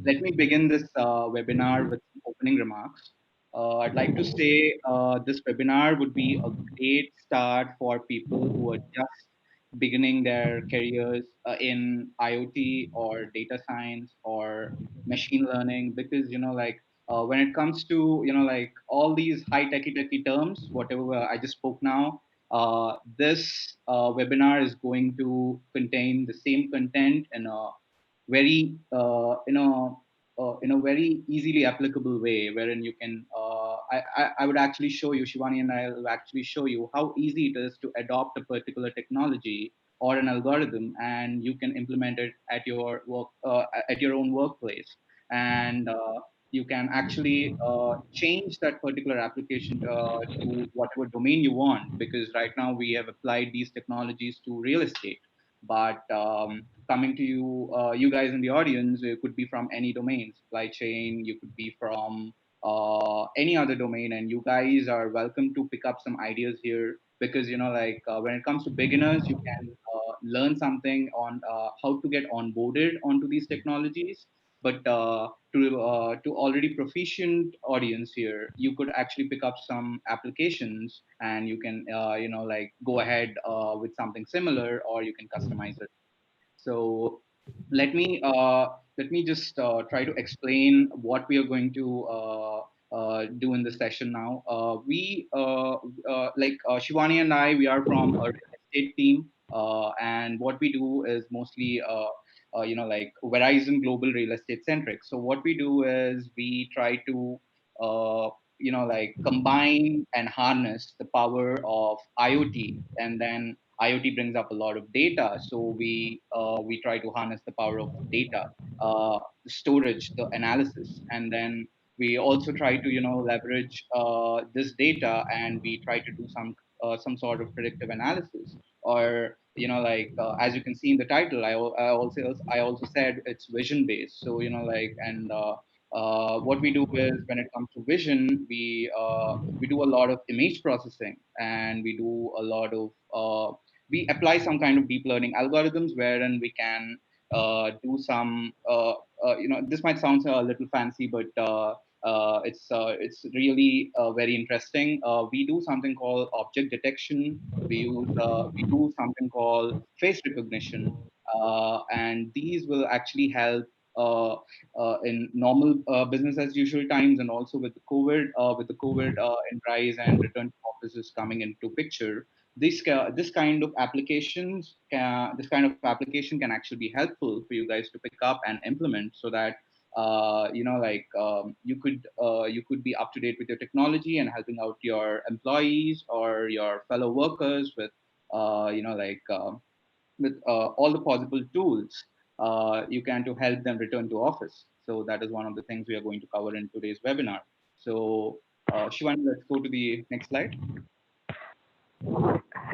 let me begin this webinar with some opening remarks. I'd like to say this webinar would be a great start for people who are just beginning their careers in IoT or data science or machine learning, because when it comes to all these high techy terms, whatever I just spoke now, this webinar is going to contain the same content in a very in a very easily applicable way, wherein you can I would actually show you, Shivani and I will actually show you how easy it is to adopt a particular technology or an algorithm, and you can implement it at your work at your own workplace, and you can actually change that particular application to whatever domain you want, because right now we have applied these technologies to real estate, but coming to you, you guys in the audience, it could be from any domain, supply chain, you could be from any other domain, and you guys are welcome to pick up some ideas here, because when it comes to beginners, you can learn something on how to get onboarded onto these technologies. But to already proficient audience here, you could actually pick up some applications, and you can go ahead with something similar, or you can customize it. So let me just try to explain what we are going to do in this session now. We like Shivani and I, we are from a real estate team, and what we do is mostly like Verizon Global Real Estate centric. So what we do is we try to combine and harness the power of IoT, and then IoT brings up a lot of data, so we try to harness the power of data, the storage, the analysis, and then we also try to leverage this data, and we try to do some sort of predictive analysis, or as you can see in the title, I also said it's vision based. So and what we do is, when it comes to vision, we do a lot of image processing, and we do a lot of we apply some kind of deep learning algorithms, wherein we can do some this might sound a little fancy, but it's really very interesting. We do something called object detection. We do something called face recognition, and these will actually help in normal business as usual times, and also with the COVID in rise and return to offices coming into picture. This kind of application can actually be helpful for you guys to pick up and implement, so that you could be up to date with your technology and helping out your employees or your fellow workers with all the possible tools you can to help them return to office. So that is one of the things we are going to cover in today's webinar. So Shivani, let's go to the next slide.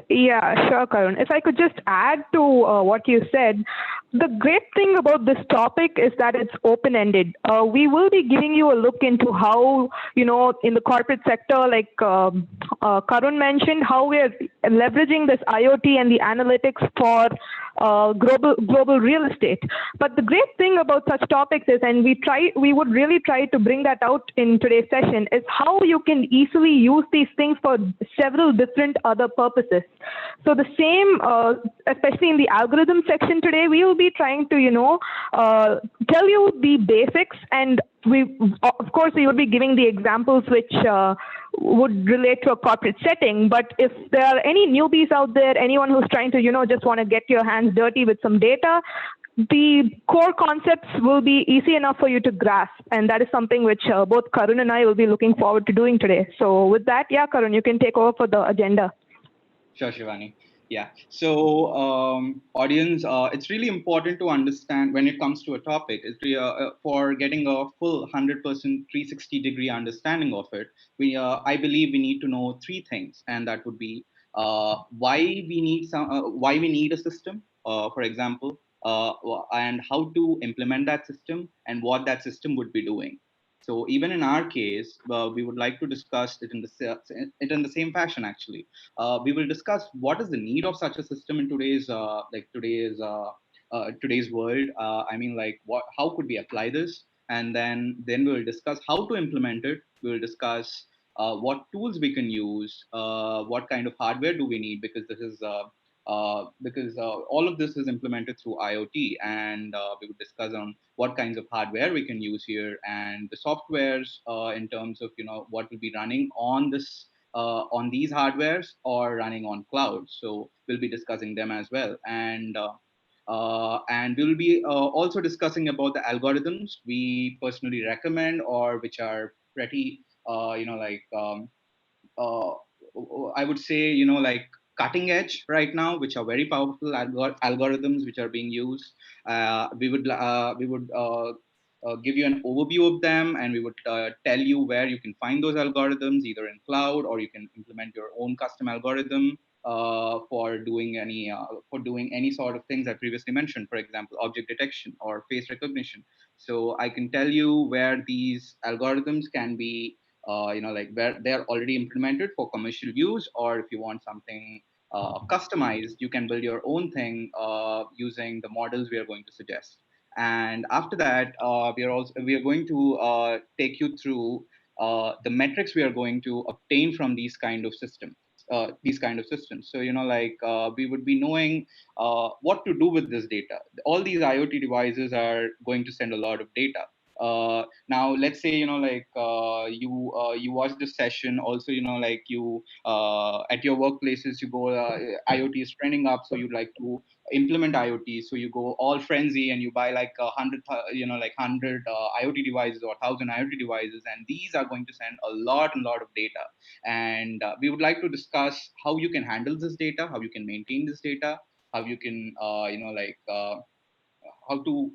Yeah, sure, Karun. If I could just add to what you said, the great thing about this topic is that it's open-ended. We will be giving you a look into how, in the corporate sector, like Karun mentioned, how we are leveraging this IoT and the analytics for global real estate. But the great thing about such topics is, and we would really try to bring that out in today's session, is how you can easily use these things for several different other purposes. So the same, especially in the algorithm section today, we will be trying to, tell you the basics, and of course, we will be giving the examples which would relate to a corporate setting. But if there are any newbies out there, anyone who's trying to, just want to get your hands dirty with some data, the core concepts will be easy enough for you to grasp. And that is something which both Karun and I will be looking forward to doing today. So with that, yeah, Karun, you can take over for the agenda. Sure, Shivani. Yeah. So, audience, it's really important to understand when it comes to a topic. For getting a full 100% 360-degree understanding of it. I believe we need to know three things, and that would be why we need a system, for example, and how to implement that system, and what that system would be doing. So even in our case, we would like to discuss it in the same fashion. Actually, we will discuss what is the need of such a system in today's today's world. I mean, like, how could we apply this? And then we'll discuss how to implement it. We'll discuss what tools we can use, what kind of hardware do we need, because this is because all of this is implemented through IoT, and we would discuss on what kinds of hardware we can use here, and the softwares in terms of what will be running on these hardwares or running on cloud. So we'll be discussing them as well, and we'll be also discussing about the algorithms we personally recommend, or which are pretty uh, I would say, like cutting edge right now, which are very powerful algorithms which are being used. We would give you an overview of them, and we would tell you where you can find those algorithms, either in cloud or you can implement your own custom algorithm for doing any sort of things I previously mentioned, for example, object detection or face recognition. So I can tell you where these algorithms can be like where they're already implemented for commercial use, or if you want something customized, you can build your own thing using the models we are going to suggest. And after that, we are going to take you through the metrics we are going to obtain from these kind of systems. These kind of systems. So we would be knowing what to do with this data. All these IoT devices are going to send a lot of data. Now let's say you watch this session also, like you at your workplaces, you go IoT is trending up, so you'd like to implement IoT, so you go all frenzy and you buy like 100 IoT devices or 1,000 IoT devices, and these are going to send a lot and lot of data. And we would like to discuss how you can handle this data, how you can maintain this data, how you can how to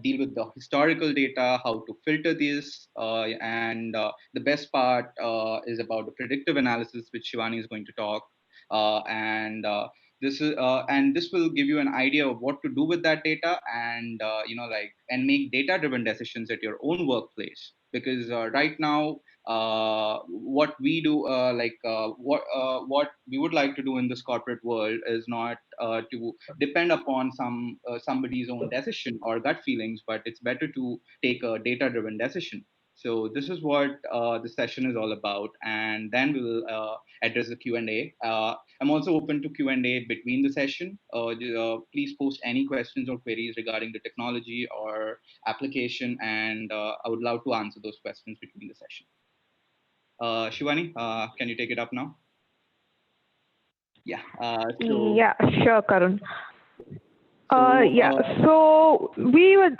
deal with the historical data, how to filter this, and the best part is about the predictive analysis, which Shivani is going to talk. And this will give you an idea of what to do with that data, and and make data-driven decisions at your own workplace. Because right now, what we do, what we would like to do in this corporate world is not to depend upon somebody's own decision or gut feelings, but it's better to take a data driven decision. So this is what the session is all about, and then we will address the Q&A. I'm also open to Q&A between the session. Please post any questions or queries regarding the technology or application, and I would love to answer those questions between the session. Shivani, can you take it up now? Yeah. Yeah, sure, Karun. So we would.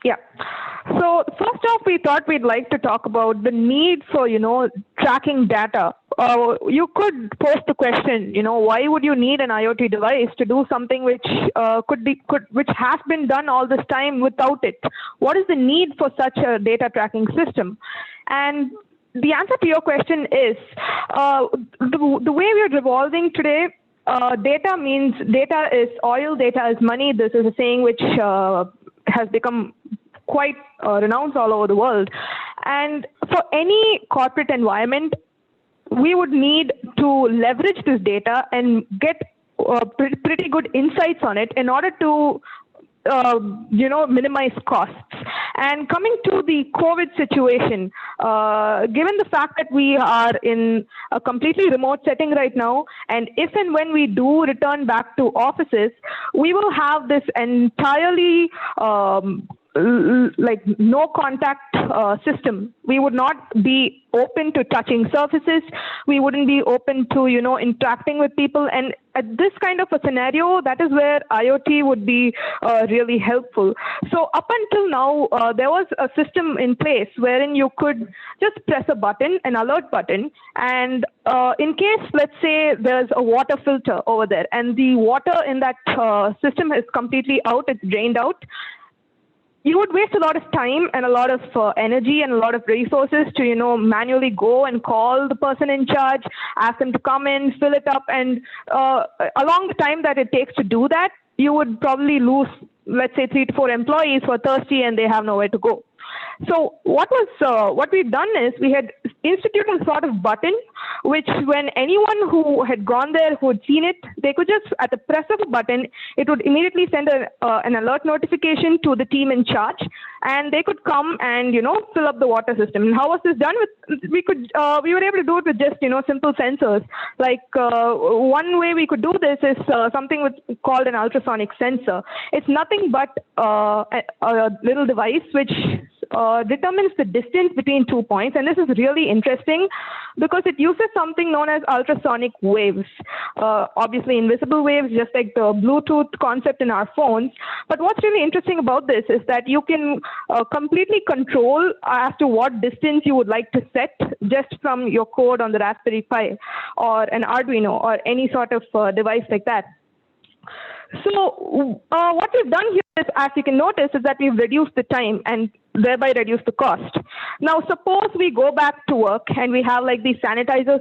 Yeah. So first off, we thought we'd like to talk about the need for, tracking data. You could pose the question, why would you need an IoT device to do something which which has been done all this time without it? What is the need for such a data tracking system? And the answer to your question is the way we're revolving today. Data means data is oil, data is money. This is a saying which has become quite renowned all over the world. And for any corporate environment, we would need to leverage this data and get pretty good insights on it in order to minimize costs. And coming to the COVID situation, given the fact that we are in a completely remote setting right now, and if and when we do return back to offices, we will have this entirely like no contact system. We would not be open to touching surfaces. We wouldn't be open to interacting with people. And at this kind of a scenario, that is where IoT would be really helpful. So up until now, there was a system in place wherein you could just press a button, an alert button, and in case, let's say, there's a water filter over there, and the water in that system is completely out, it's drained out, you would waste a lot of time and a lot of energy and a lot of resources to manually go and call the person in charge, ask them to come in, fill it up, and along the time that it takes to do that, you would probably lose, let's say, 3 to 4 employees who are thirsty and they have nowhere to go. So what we've done is we had instituted a sort of button, which when anyone who had gone there who had seen it, they could just at the press of a button, it would immediately send an alert notification to the team in charge, and they could come and fill up the water system. And how was this done? With we were able to do it with just simple sensors. Like one way we could do this is something called an ultrasonic sensor. It's nothing but a little device which determines the distance between 2 points. And this is really interesting because it uses something known as ultrasonic waves. Obviously, invisible waves, just like the Bluetooth concept in our phones. But what's really interesting about this is that you can completely control as to what distance you would like to set just from your code on the Raspberry Pi or an Arduino or any sort of device like that. So what we've done here is, as you can notice, is that we've reduced the time and thereby reduced the cost. Now, suppose we go back to work and we have like these sanitizer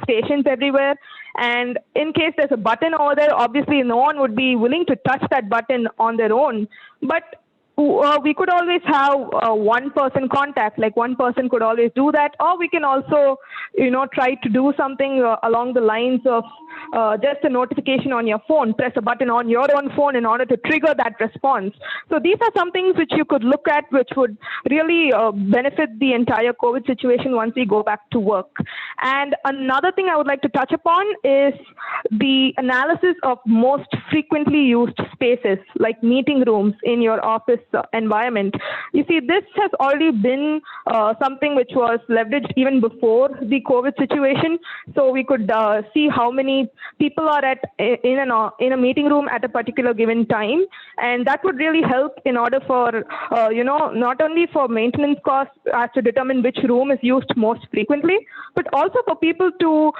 stations everywhere. And in case there's a button over there, obviously no one would be willing to touch that button on their own. But we could always have one person contact, like one person could always do that, or we can also try to do something along the lines of just a notification on your phone, press a button on your own phone in order to trigger that response. So these are some things which you could look at, which would really benefit the entire COVID situation once we go back to work. And another thing I would like to touch upon is the analysis of most frequently used spaces, like meeting rooms in your office environment. You see, this has already been something which was leveraged even before the COVID situation. So we could see how many people are in a meeting room at a particular given time, and that would really help in order for not only for maintenance costs as to determine which room is used most frequently, but also for people to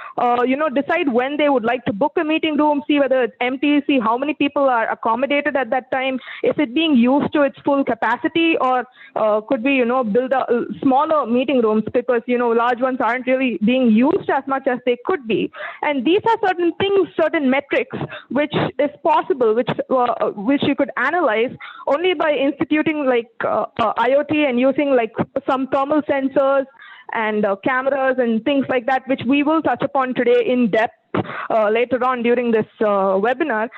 decide when they would like to book a meeting room, see whether it's empty, see how many people are accommodated at that time, is it being used to its full capacity, or could we build smaller meeting rooms because large ones aren't really being used as much as they could be. And these are certain things, certain metrics which is possible, which you could analyze only by instituting like IoT and using like some thermal sensors and cameras and things like that, which we will touch upon today in depth later on during this webinar.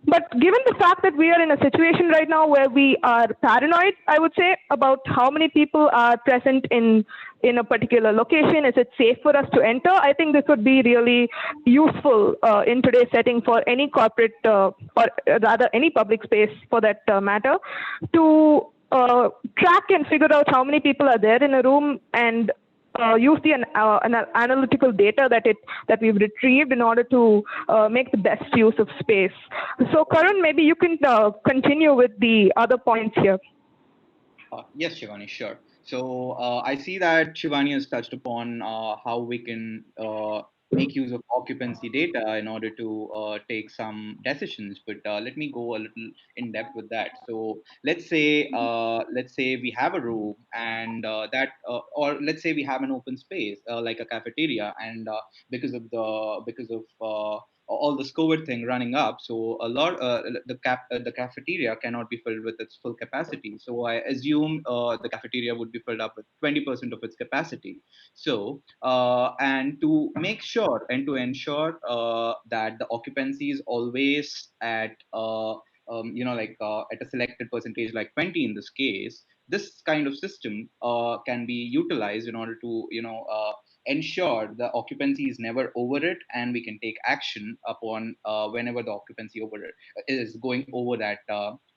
But given the fact that we are in a situation right now where we are paranoid, I would say, about how many people are present in a particular location, is it safe for us to enter? I think this would be really useful in today's setting for any corporate or rather any public space for that matter, to track and figure out how many people are there in a room and use the analytical data that we've retrieved in order to make the best use of space. So, Karun, maybe you can continue with the other points here. Yes, Shivani, sure. So I see that Shivani has touched upon how we can make use of occupancy data in order to take some decisions. But let me go a little in depth with that. So let's say we have a room and or let's say we have an open space like a cafeteria, and because of all this COVID thing running up, so a lot the cafeteria cannot be filled with its full capacity. So I assume the cafeteria would be filled up with 20% of its capacity. So and to make sure and to ensure that the occupancy is always at at a selected percentage, like 20 in this case, this kind of system can be utilized in order to ensure the occupancy is never over it, and we can take action upon whenever the occupancy over it is going over that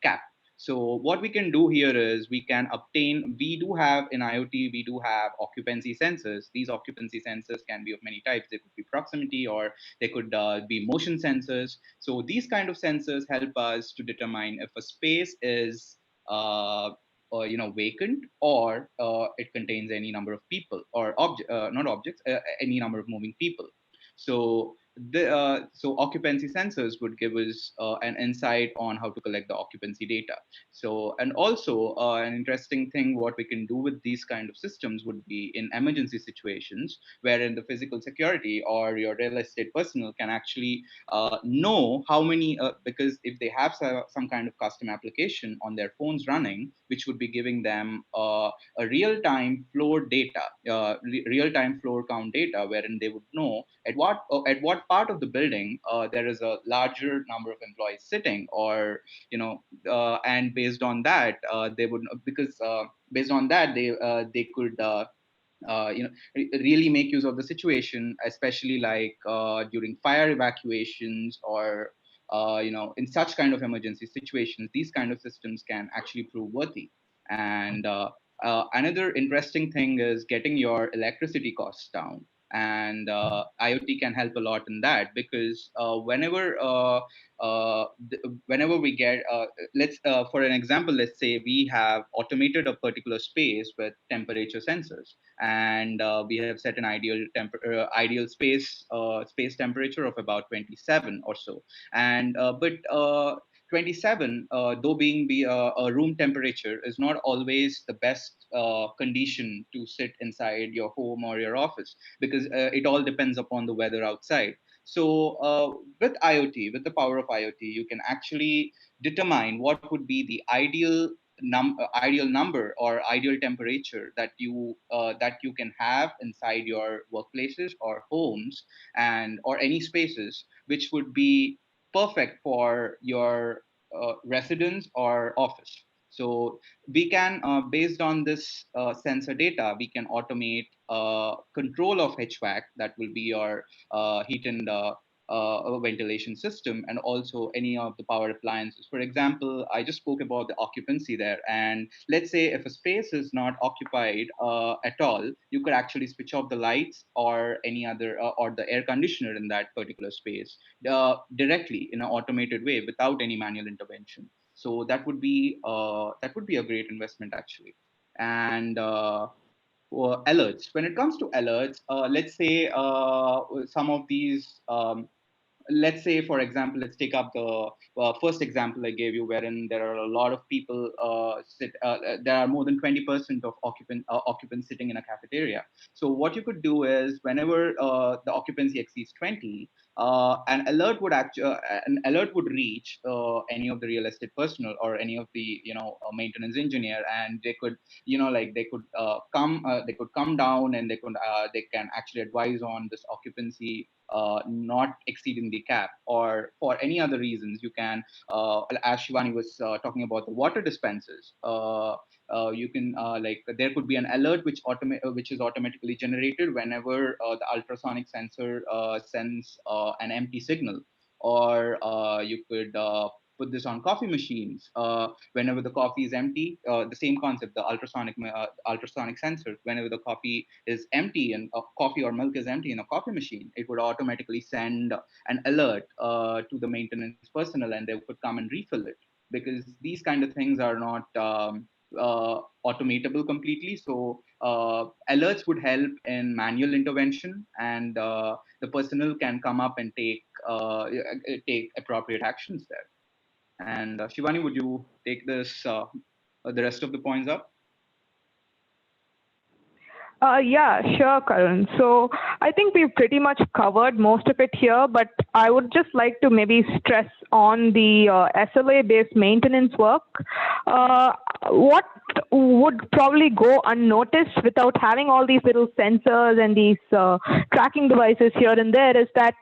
cap. So what we can do here is we do have in IoT, we do have occupancy sensors. These occupancy sensors can be of many types. They could be proximity, or they could be motion sensors. So these kind of sensors help us to determine if a space is vacant, or it contains any number of people or not objects, any number of moving people. So so occupancy sensors would give us an insight on how to collect the occupancy data. So, and also an interesting thing what we can do with these kind of systems would be in emergency situations wherein the physical security or your real estate personnel can actually know how many, because if they have some kind of custom application on their phones running, which would be giving them a real-time floor data, real-time floor count data, wherein they would know at what part of the building there is a larger number of employees sitting, or and based on that they would, because based on that they could really make use of the situation, especially like during fire evacuations, or in such kind of emergency situations. These kind of systems can actually prove worthy. And another interesting thing is getting your electricity costs down. And IoT can help a lot in that, because whenever we get, let's for an example, let's say we have automated a particular space with temperature sensors, and we have set an ideal space temperature of about 27 or so. And but 27, though being a room temperature, is not always the best condition to sit inside your home or your office, because it all depends upon the weather outside. So with IoT, with the power of IoT, you can actually determine what would be the ideal number or ideal temperature that you can have inside your workplaces or homes, and or any spaces which would be perfect for your residence or office. So we can, based on this sensor data, we can automate control of HVAC, that will be your heat and ventilation system, and also any of the power appliances. For example, I just spoke about the occupancy there, and let's say if a space is not occupied at all, you could actually switch off the lights or any other or the air conditioner in that particular space directly in an automated way without any manual intervention. So that would be a great investment actually. And alerts. When it comes to alerts, let's say some of these let's say, for example, let's take up the first example I gave you, wherein there are a lot of people there are more than 20% of occupants sitting in a cafeteria. So what you could do is, whenever the occupancy exceeds 20, an alert would reach any of the real estate personnel or any of the maintenance engineer, and they could like they could come down, and they can actually advise on this occupancy not exceeding the cap, or for any other reasons you can, as Shivani was talking about the water dispensers, you can there could be an alert which is automatically generated whenever the ultrasonic sensor sends an empty signal. Or you could put this on coffee machines. Whenever the coffee is empty, the same concept, the ultrasonic sensor, whenever the coffee is empty and coffee or milk is empty in a coffee machine, it would automatically send an alert to the maintenance personnel, and they could come and refill it, because these kind of things are not automatable completely. So alerts would help in manual intervention, and the personnel can come up and take appropriate actions there. And Shivani, would you take the rest of the points up? Yeah, sure, Karun. So I think we've pretty much covered most of it here, but I would just like to maybe stress on the SLA-based maintenance work. What would probably go unnoticed without having all these little sensors and these tracking devices here and there is that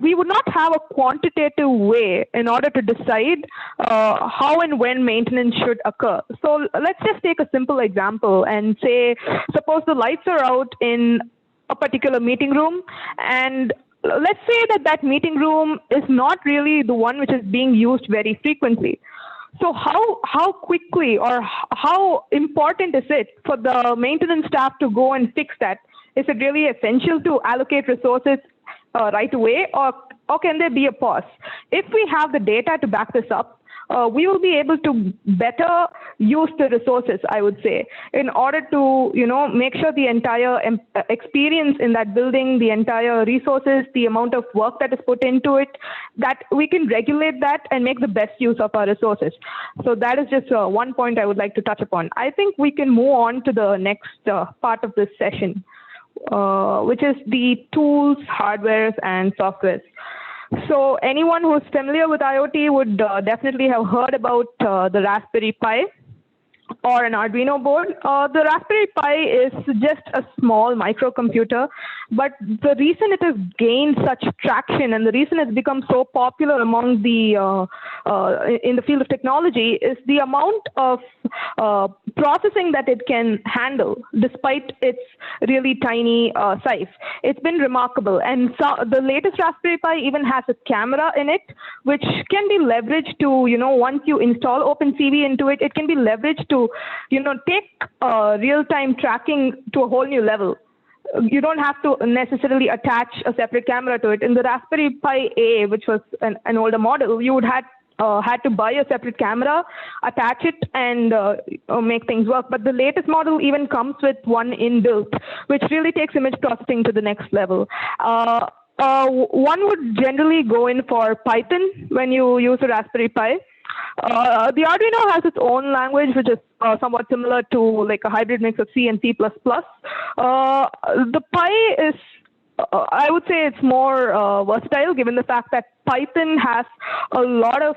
we would not have a quantitative way in order to decide how and when maintenance should occur. So let's just take a simple example and say, suppose the lights are out in a particular meeting room, and let's say that meeting room is not really the one which is being used very frequently. So how quickly or how important is it for the maintenance staff to go and fix that? Is it really essential to allocate resources right away, or can there be a pause? If we have the data to back this up, we will be able to better use the resources, I would say, in order to, make sure the entire experience in that building, the entire resources, the amount of work that is put into it, that we can regulate that and make the best use of our resources. So that is just one point I would like to touch upon. I think we can move on to the next part of this session, which is the tools, hardwares, and softwares. So anyone who's familiar with IoT would definitely have heard about the Raspberry Pi or an Arduino board. The Raspberry Pi is just a small microcomputer, but the reason it has gained such traction and the reason it's become so popular among the in the field of technology is the amount of processing that it can handle, despite its really tiny size. It's been remarkable, and so the latest Raspberry Pi even has a camera in it, which can be leveraged to, once you install OpenCV into it, it can be leveraged to, take real-time tracking to a whole new level. You don't have to necessarily attach a separate camera to it. In the Raspberry Pi A, which was an older model, you would had to buy a separate camera, attach it, and make things work. But the latest model even comes with one inbuilt, which really takes image processing to the next level. One would generally go in for Python when you use a Raspberry Pi. The Arduino has its own language, which is somewhat similar to like a hybrid mix of C and C++. The Pi is, I would say it's more versatile, given the fact that Python has a lot of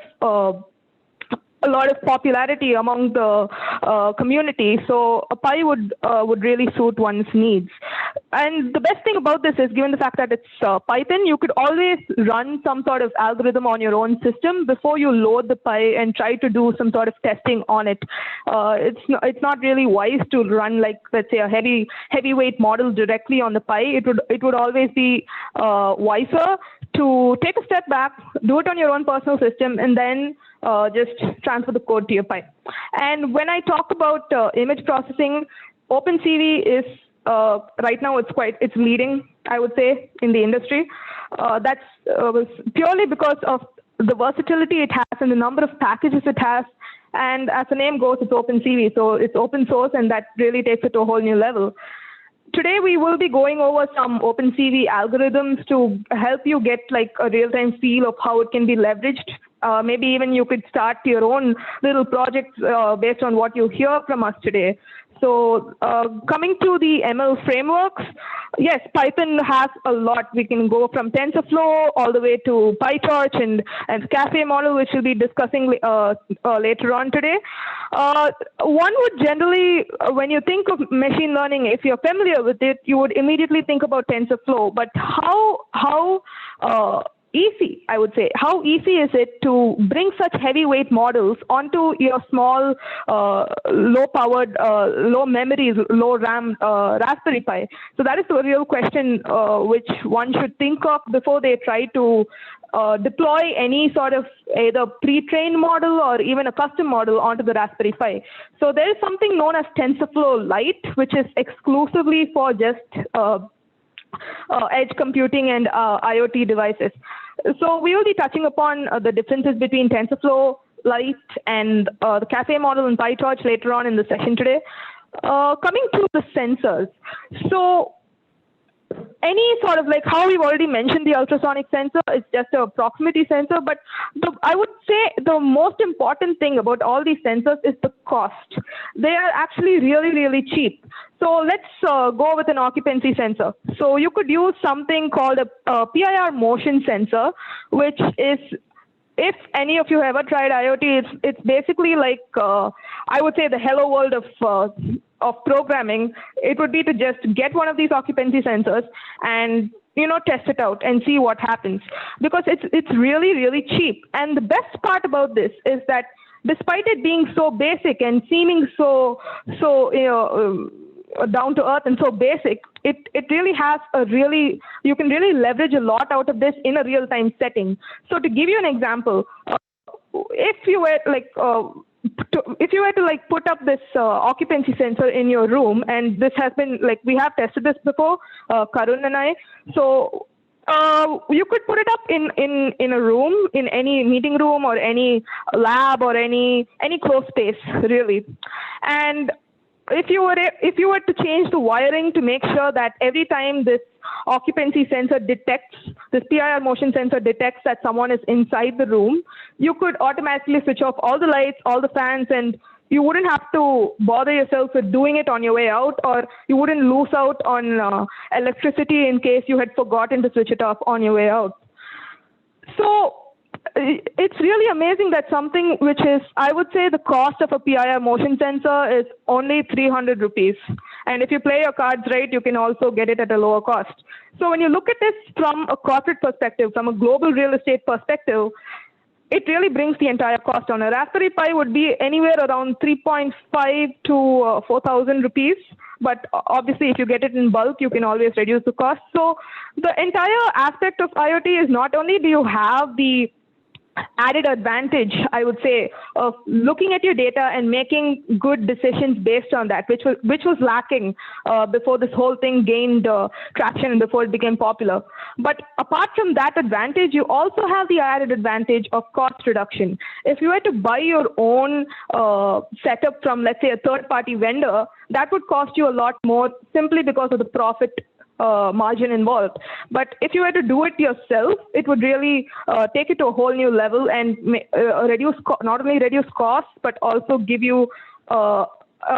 popularity among the community, so a Pi would really suit one's needs. And the best thing about this is, given the fact that it's Python, you could always run some sort of algorithm on your own system before you load the Pi and try to do some sort of testing on it. It's not really wise to run, like, let's say, a heavyweight model directly on the Pi. It would always be wiser to take a step back, do it on your own personal system, and then just transfer the code to your Pi. And when I talk about image processing, OpenCV is right now it's leading, I would say, in the industry. That's purely because of the versatility it has and the number of packages it has. And as the name goes, it's OpenCV, so it's open source, and that really takes it to a whole new level. Today, we will be going over some OpenCV algorithms to help you get like a real-time feel of how it can be leveraged. Maybe even you could start your own little projects based on what you hear from us today. So coming to the ML frameworks, yes, Python has a lot. We can go from TensorFlow all the way to PyTorch and Cafe model, which we'll be discussing later on today. One would generally, when you think of machine learning, if you're familiar with it, you would immediately think about TensorFlow. But how easy, I would say, how easy is it to bring such heavyweight models onto your small, low-powered, low memory, low RAM Raspberry Pi? So that is the real question which one should think of before they try to deploy any sort of either pre-trained model or even a custom model onto the Raspberry Pi. So there is something known as TensorFlow Lite, which is exclusively for just edge computing and IoT devices. So we will be touching upon the differences between TensorFlow Lite and the Cafe model and PyTorch later on in the session today. Coming to the sensors. So any sort of, like how we've already mentioned, the ultrasonic sensor is just a proximity sensor, but I would say the most important thing about all these sensors is the cost. They are actually really, really cheap. So let's go with an occupancy sensor. So you could use something called a PIR motion sensor, which is, if any of you have ever tried IoT, it's basically like, I would say, the hello world of programming. It would be to just get one of these occupancy sensors and test it out and see what happens, because it's really, really cheap. And the best part about this is that despite it being so basic and seeming so down to earth and so basic, it really has you can really leverage a lot out of this in a real time setting. So to give you an example, if you were to put up this occupancy sensor in your room, and this has been we have tested this before, Karun and I. So You could put it up in a room, in any meeting room or any lab or any closed space, really. And if you were to change the wiring to make sure that every time this occupancy sensor detects, this PIR motion sensor detects that someone is inside the room, you could automatically switch off all the lights, all the fans, and you wouldn't have to bother yourself with doing it on your way out, or you wouldn't lose out on electricity in case you had forgotten to switch it off on your way out. So it's really amazing that something which is, I would say, the cost of a PIR motion sensor is only 300 rupees. And if you play your cards right, you can also get it at a lower cost. So when you look at this from a corporate perspective, from a global real estate perspective, it really brings the entire cost down. A Raspberry Pi would be anywhere around 3.5 to 4,000 rupees. But obviously, if you get it in bulk, you can always reduce the cost. So the entire aspect of IoT is not only do you have the added advantage, I would say, of looking at your data and making good decisions based on that, which was lacking before this whole thing gained traction and before it became popular. But apart from that advantage, you also have the added advantage of cost reduction. If you were to buy your own setup from, let's say, a third-party vendor, that would cost you a lot more simply because of the profit margin involved. But if you were to do it yourself, it would really take it to a whole new level and not only reduce costs, but also give you a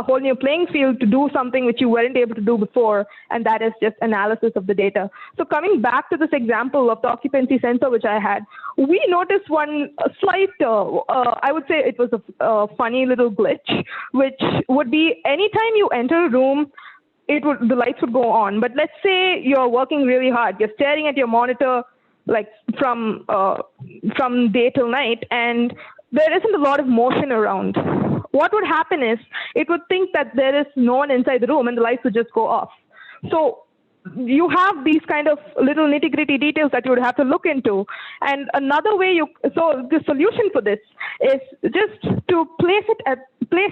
whole new playing field to do something which you weren't able to do before, and that is just analysis of the data. So coming back to this example of the occupancy sensor which I had, we noticed one slight, I would say it was a funny little glitch, which would be anytime you enter a room, the lights would go on. But let's say you're working really hard. You're staring at your monitor like from day till night, and there isn't a lot of motion around. What would happen is it would think that there is no one inside the room, and the lights would just go off. So you have these kind of little nitty-gritty details that you would have to look into. And another way so the solution for this is just to place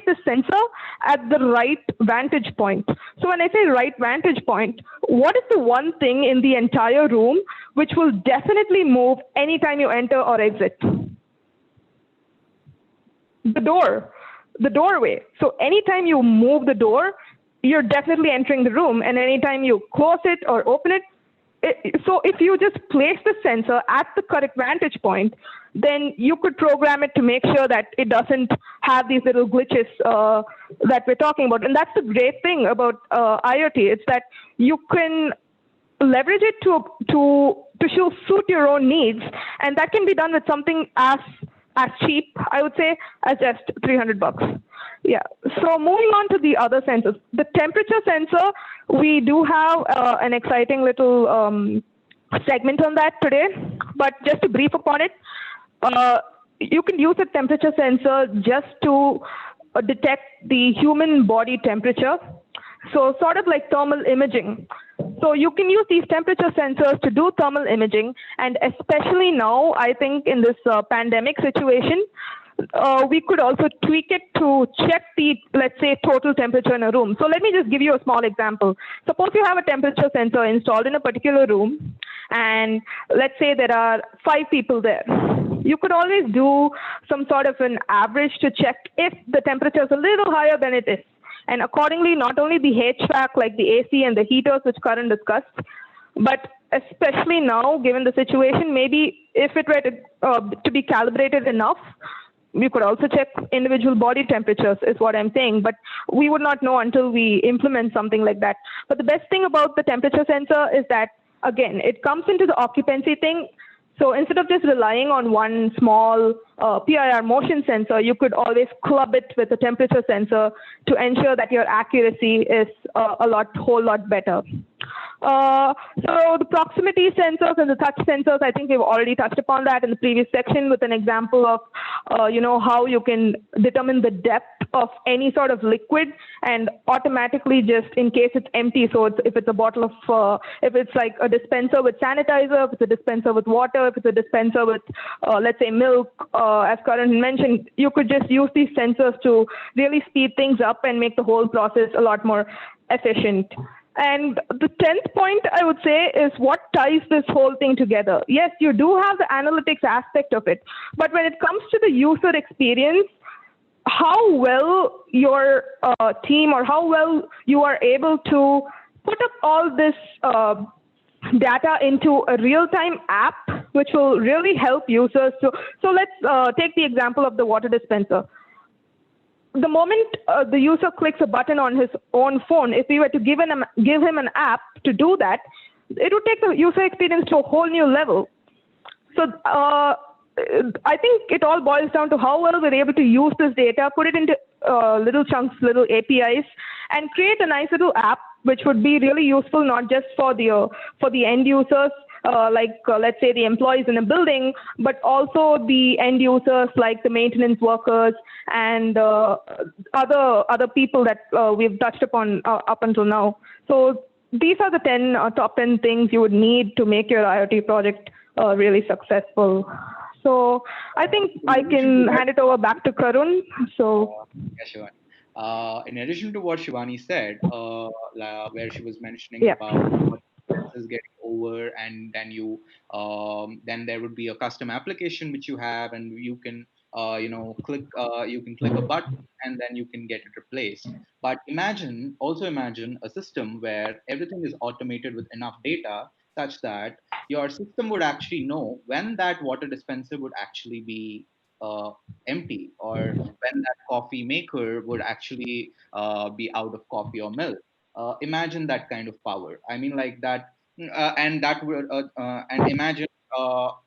the sensor at the right vantage point. So when I say right vantage point, what is the one thing in the entire room which will definitely move anytime you enter or exit? The doorway. So anytime you move the door, you're definitely entering the room, and anytime you close it or open it, so if you just place the sensor at the correct vantage point, then you could program it to make sure that it doesn't have these little glitches that we're talking about. And that's the great thing about IoT. It's that you can leverage it to suit your own needs, and that can be done with something as cheap, I would say, as just $300. Yeah. So moving on to the other sensors, the temperature sensor, we do have an exciting little segment on that today. But just to brief upon it, you can use a temperature sensor just to detect the human body temperature. So sort of like thermal imaging. So you can use these temperature sensors to do thermal imaging, and especially now, I think in this pandemic situation, we could also tweak it to check the, let's say, total temperature in a room. So let me just give you a small example. Suppose you have a temperature sensor installed in a particular room, and let's say there are 5 people there. You could always do some sort of an average to check if the temperature is a little higher than it is. And accordingly, not only the HVAC, like the AC and the heaters, which Karun discussed, but especially now, given the situation, maybe if it were to be calibrated enough, we could also check individual body temperatures, is what I'm saying. But we would not know until we implement something like that. But the best thing about the temperature sensor is that, again, it comes into the occupancy thing. So instead of just relying on one small PIR motion sensor, you could always club it with a temperature sensor to ensure that your accuracy is whole lot better. So the proximity sensors and the touch sensors, I think we've already touched upon that in the previous section with an example of, how you can determine the depth of any sort of liquid and automatically just in case it's empty. So if it's a bottle of, if it's like a dispenser with sanitizer, if it's a dispenser with water, if it's a dispenser with, let's say, milk, as Karun mentioned, you could just use these sensors to really speed things up and make the whole process a lot more efficient. And the 10th point I would say is what ties this whole thing together. Yes, you do have the analytics aspect of it, but when it comes to the user experience, how well your team or how well you are able to put up all this data into a real-time app, which will really help users. So let's take the example of the water dispenser. The moment the user clicks a button on his own phone, if we were to give him an app to do that, it would take the user experience to a whole new level. So I think it all boils down to how well we're able to use this data, put it into little chunks, little APIs, and create a nice little app which would be really useful not just for the end users, let's say the employees in a building, but also the end users like the maintenance workers and other people that we've touched upon up until now. So these are the top 10 things you would need to make your IoT project really successful. So I think In I addition to can that, hand it over back to Karun. So yeah, Shivani. In addition to what Shivani said, where she was mentioning yeah, about what is getting over, and then then there would be a custom application which you have, and you can click a button, and then you can get it replaced. But also imagine a system where everything is automated with enough data, such that your system would actually know when that water dispenser would actually be uh, empty, or when that coffee maker would actually be out of coffee or milk. Imagine that kind of power. I mean, like that, and imagine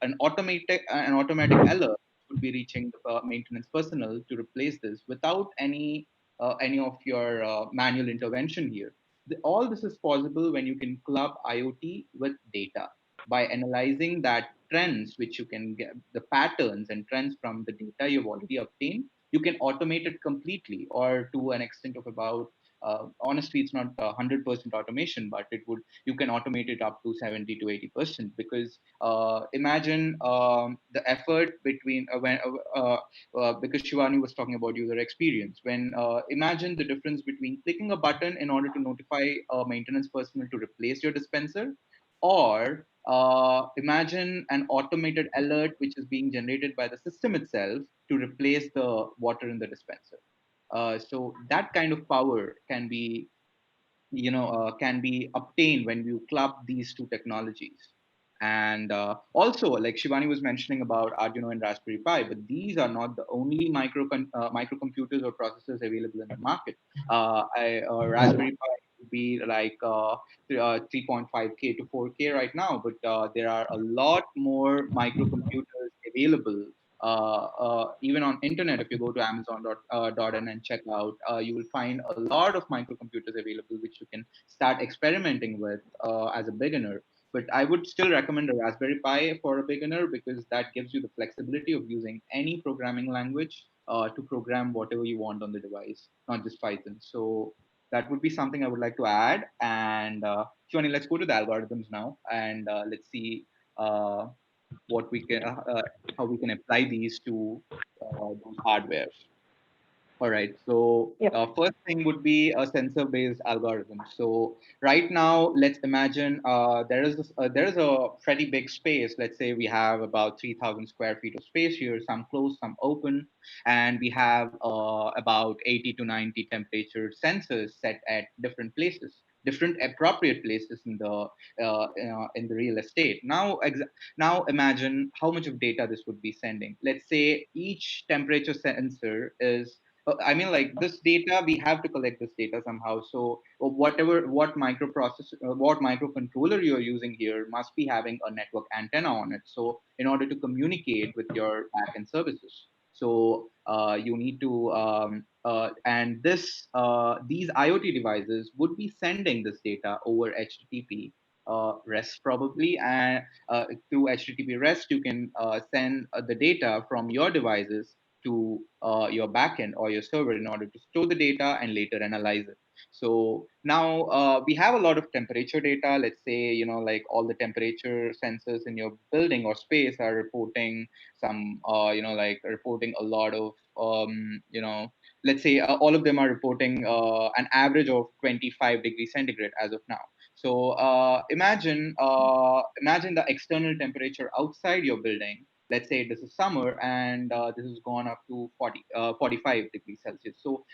an automatic alert would be reaching the maintenance personnel to replace this without any of your manual intervention here. All this is possible when you can club IoT with data by analyzing that trends which you can get the patterns and trends from the data you've already obtained. You can automate it completely, or to an extent of about honestly, it's not 100% automation, but you can automate it up to 70 to 80%, because imagine the effort between because Shivani was talking about user experience. When imagine the difference between clicking a button in order to notify a maintenance personnel to replace your dispenser, or imagine an automated alert which is being generated by the system itself to replace the water in the dispenser. So that kind of power can be obtained when you club these two technologies. And also, like Shivani was mentioning about Arduino and Raspberry Pi, but these are not the only microcomputers or processors available in the market. Raspberry Pi would be like 3.5K to 4K right now, but there are a lot more microcomputers available. Even on internet, if you go to Amazon.in and check out, you will find a lot of microcomputers available which you can start experimenting with as a beginner. But I would still recommend a Raspberry Pi for a beginner, because that gives you the flexibility of using any programming language to program whatever you want on the device, not just Python. So that would be something I would like to add. And Shivani, let's go to the algorithms now, and let's see uh, what we can how we can apply these to those hardware. All right. So yep. first thing would be a sensor-based algorithm. So right now, let's imagine there is a pretty big space. Let's say we have about 3,000 square feet of space here, some closed, some open, and we have about 80 to 90 temperature sensors set at different places, different appropriate places in the real estate. Now imagine how much of data this would be sending. Let's say each temperature sensor is I mean, like this data, we have to collect this data somehow. So what microcontroller you're using here must be having a network antenna on it. So in order to communicate with your backend services, so you need to and these IoT devices would be sending this data over HTTP REST probably, and through HTTP REST you can send the data from your devices to your backend or your server in order to store the data and later analyze it. So now we have a lot of temperature data. Let's say, like all the temperature sensors in your building or space are reporting like reporting a lot of, let's say all of them are reporting an average of 25 degrees centigrade as of now. So imagine the external temperature outside your building. Let's say this is summer and this has gone up to 45 degrees Celsius. So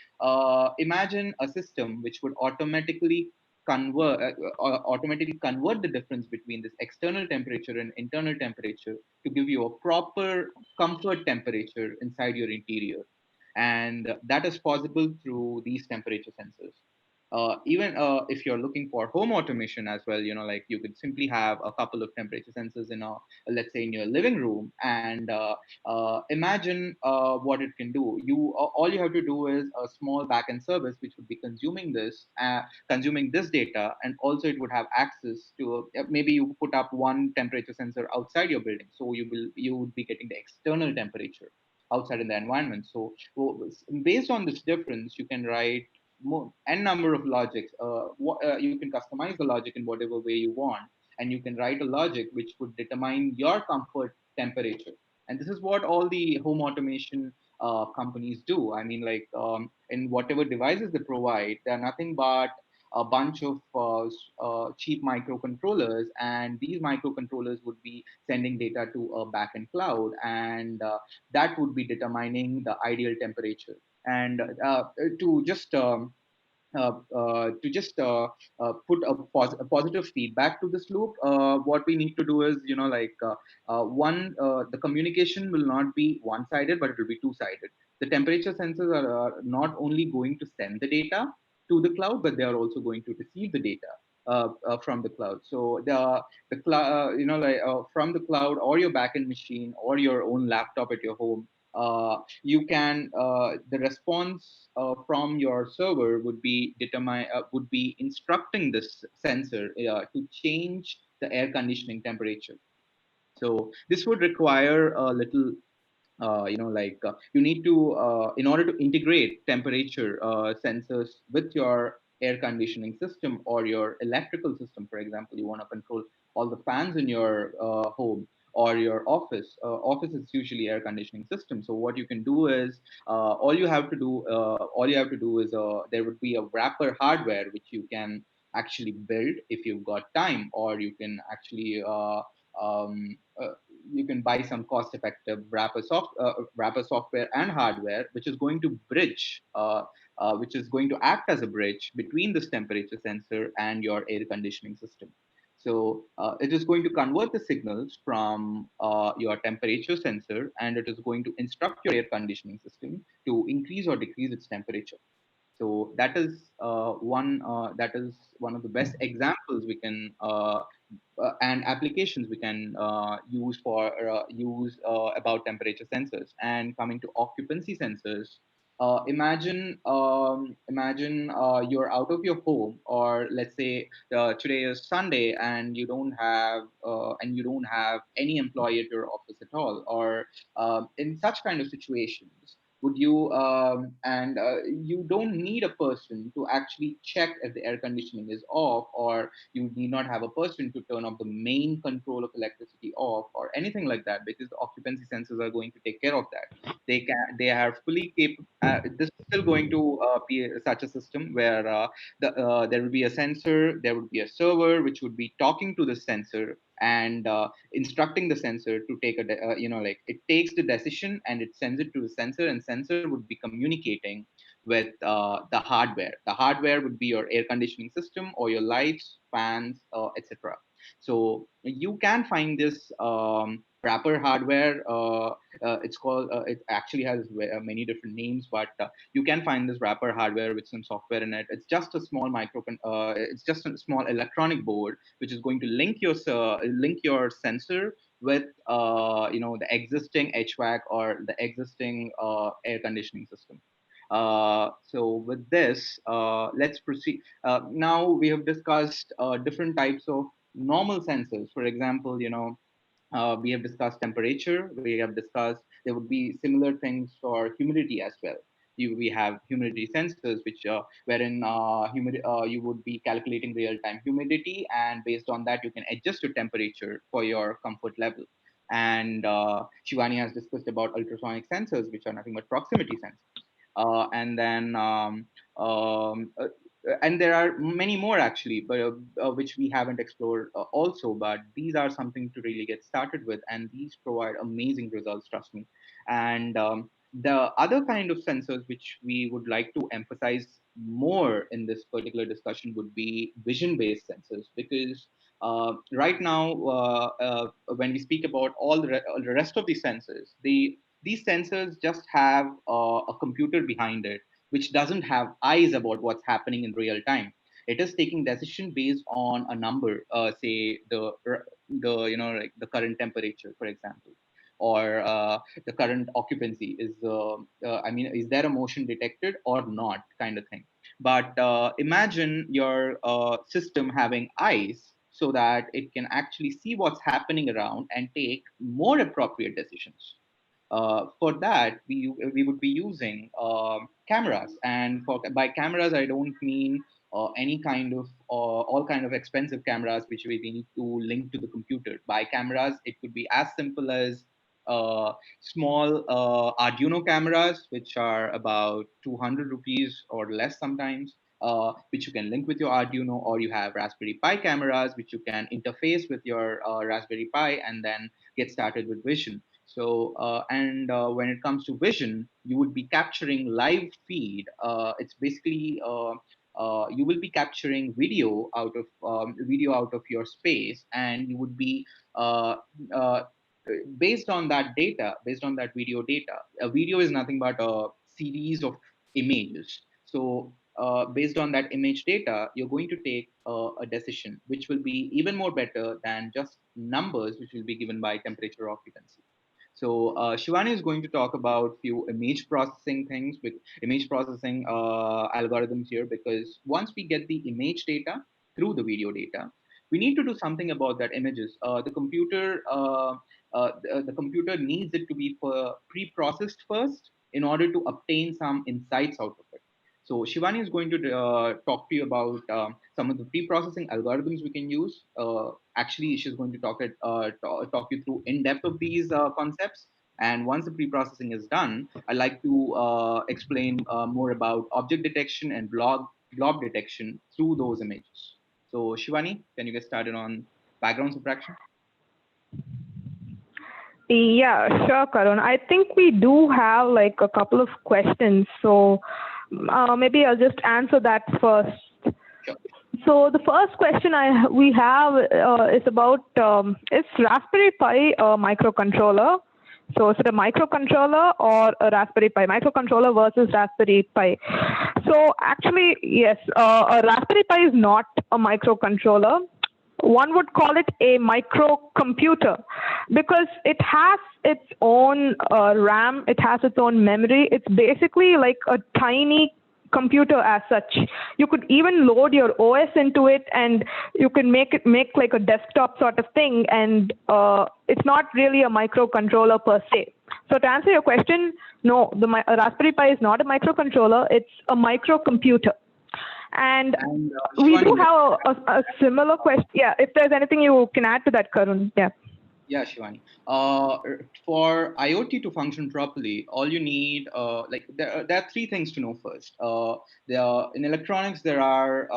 imagine a system which would automatically convert the difference between this external temperature and internal temperature to give you a proper comfort temperature inside your interior. And that is possible through these temperature sensors. Even if you're looking for home automation as well, like you could simply have a couple of temperature sensors in let's say in your living room, and imagine what it can do. All you have to do is a small backend service which would be consuming this data, and also it would have access to maybe you put up one temperature sensor outside your building, so you would be getting the external temperature outside in the environment. So based on this difference, you can write n number of logics. You can customize the logic in whatever way you want, and you can write a logic which would determine your comfort temperature. And this is what all the home automation companies do. I mean, like in whatever devices they provide, they're nothing but a bunch of cheap microcontrollers, and these microcontrollers would be sending data to a backend cloud, and that would be determining the ideal temperature. And to just put a positive feedback to this loop, what we need to do is, the communication will not be one-sided, but it will be two-sided. The temperature sensors are not only going to send the data to the cloud, but they are also going to receive the data from the cloud. So the cloud, from the cloud or your backend machine or your own laptop at your home, you can the response from your server would be instructing this sensor to change the air conditioning temperature. So this would require a little you need to in order to integrate temperature sensors with your air conditioning system or your electrical system. For example, you want to control all the fans in your home or your office is usually air conditioning system. So what you can do is all you have to do is there would be a wrapper hardware which you can actually build if you've got time, or you can actually um, uh, you can buy some cost-effective wrapper software and hardware, which is going to which is going to act as a bridge between this temperature sensor and your air conditioning system. So it is going to convert the signals from your temperature sensor, and it is going to instruct your air conditioning system to increase or decrease its temperature. So that is one of the best examples we can and applications we can use about temperature sensors. And coming to occupancy sensors, imagine you're out of your home, or let's say today is Sunday and you don't have any employee at your office at all, or in such kind of situations, would you and you don't need a person to actually check if the air conditioning is off, or you need not have a person to turn off the main control of electricity off or anything like that, because the occupancy sensors are going to take care of that. They are fully capable. This is still going to be such a system where there will be a sensor, there would be a server which would be talking to the sensor and instructing the sensor to take like it takes the decision and it sends it to the sensor, and sensor would be communicating with the hardware. The hardware would be your air conditioning system or your lights, fans, etc. So you can find this wrapper hardware. It's called. It actually has many different names, but you can find this wrapper hardware with some software in it. It's just a small It's just a small electronic board which is going to link your sensor with the existing HVAC or the existing air conditioning system. So with this, let's proceed. Now we have discussed different types of normal sensors. For example, we have discussed temperature. We have discussed there would be similar things for humidity as well. We have humidity sensors, which wherein you would be calculating real-time humidity, and based on that, you can adjust your temperature for your comfort level. And Shivani has discussed about ultrasonic sensors, which are nothing but proximity sensors. and then and there are many more actually, but which we haven't explored also. But these are something to really get started with, and these provide amazing results. Trust me. And the other kind of sensors which we would like to emphasize more in this particular discussion would be vision-based sensors, because right now, when we speak about all the rest of the sensors, these sensors just have a computer behind it, which doesn't have eyes about what's happening in real time. It is taking decision based on a number, say the like the current temperature, for example, or the current occupancy is. I mean, is there a motion detected or not, kind of thing. But imagine your system having eyes so that it can actually see what's happening around and take more appropriate decisions. For that, we would be using cameras, and by cameras, I don't mean any kind of all kind of expensive cameras which we need to link to the computer. By cameras, it could be as simple as small Arduino cameras, which are about 200 rupees or less sometimes, which you can link with your Arduino, or you have Raspberry Pi cameras, which you can interface with your Raspberry Pi and then get started with vision. So, and when it comes to vision, you would be capturing live feed. It's basically you will be capturing video out of your space, and you would be uh, uh, based on that video data. A video is nothing but a series of images. So, based on that image data, you're going to take a decision, which will be even more better than just numbers, which will be given by temperature occupancy. So Shivani is going to talk about few image processing things with image processing algorithms here, because once we get the image data through the video data, we need to do something about that images. The computer needs it to be pre-processed first in order to obtain some insights out of it. So Shivani is going to talk to you about some of the pre-processing algorithms we can use. Actually, she's going to talk you through in depth of these concepts. And once the pre-processing is done, I'd like to explain more about object detection and blob detection through those images. So Shivani, can you get started on background subtraction? Yeah, sure, Karun. I think we do have like a couple of questions, so maybe I'll just answer that first. Sure. So the first question we have is about is Raspberry Pi a microcontroller? So is it a microcontroller or a Raspberry Pi? Microcontroller versus Raspberry Pi. So actually, yes, a Raspberry Pi is not a microcontroller. One would call it a microcomputer because it has its own RAM, it has its own memory. It's basically like a tiny computer as such. You could even load your OS into it, and you can make like a desktop sort of thing. And it's not really a microcontroller per se. So to answer your question, no, the Raspberry Pi is not a microcontroller. It's a microcomputer. And And we do Shivani, have a similar question. Yeah, if there's anything you can add to that, Karun. Yeah. yeah, Shivani. For IoT to function properly, all you need, there are three things to know first. In electronics, there are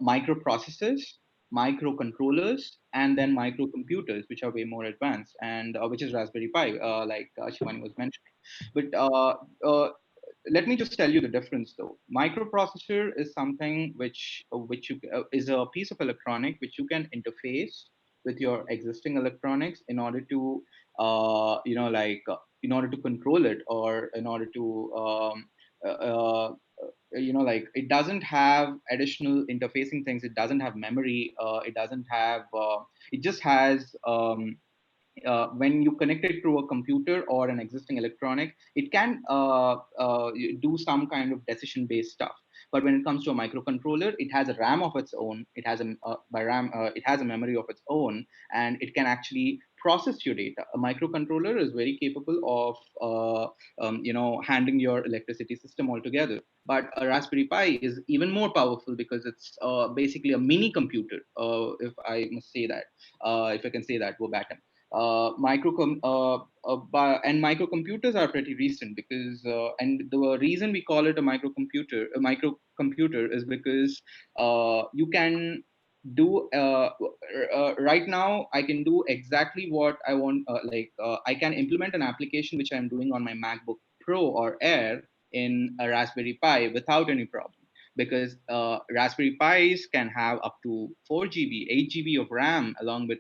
microprocessors, microcontrollers, and then microcomputers, which are way more advanced, and which is Raspberry Pi, like Shivani was mentioning. But let me just tell you the difference, though. Microprocessor is something is a piece of electronic which you can interface with your existing electronics in order to in order to control it, or in order to uh, uh, like, it doesn't have additional interfacing things, it doesn't have memory, it doesn't have it just has when you connect it to a computer or an existing electronic, it can do some kind of decision-based stuff. But when it comes to a microcontroller, it has a RAM of its own. It has it has a memory of its own, and it can actually process your data. A microcontroller is very capable of handling your electricity system altogether. But a Raspberry Pi is even more powerful because it's basically a mini computer, if I must say that, if I can say that verbatim. And microcomputers are pretty recent because and the reason we call it a microcomputer is because you can do right now I can do exactly what I want. I can implement an application which I'm doing on my MacBook Pro or Air in a Raspberry Pi without any problem, because Raspberry Pis can have up to 4 GB, 8 GB of RAM, along with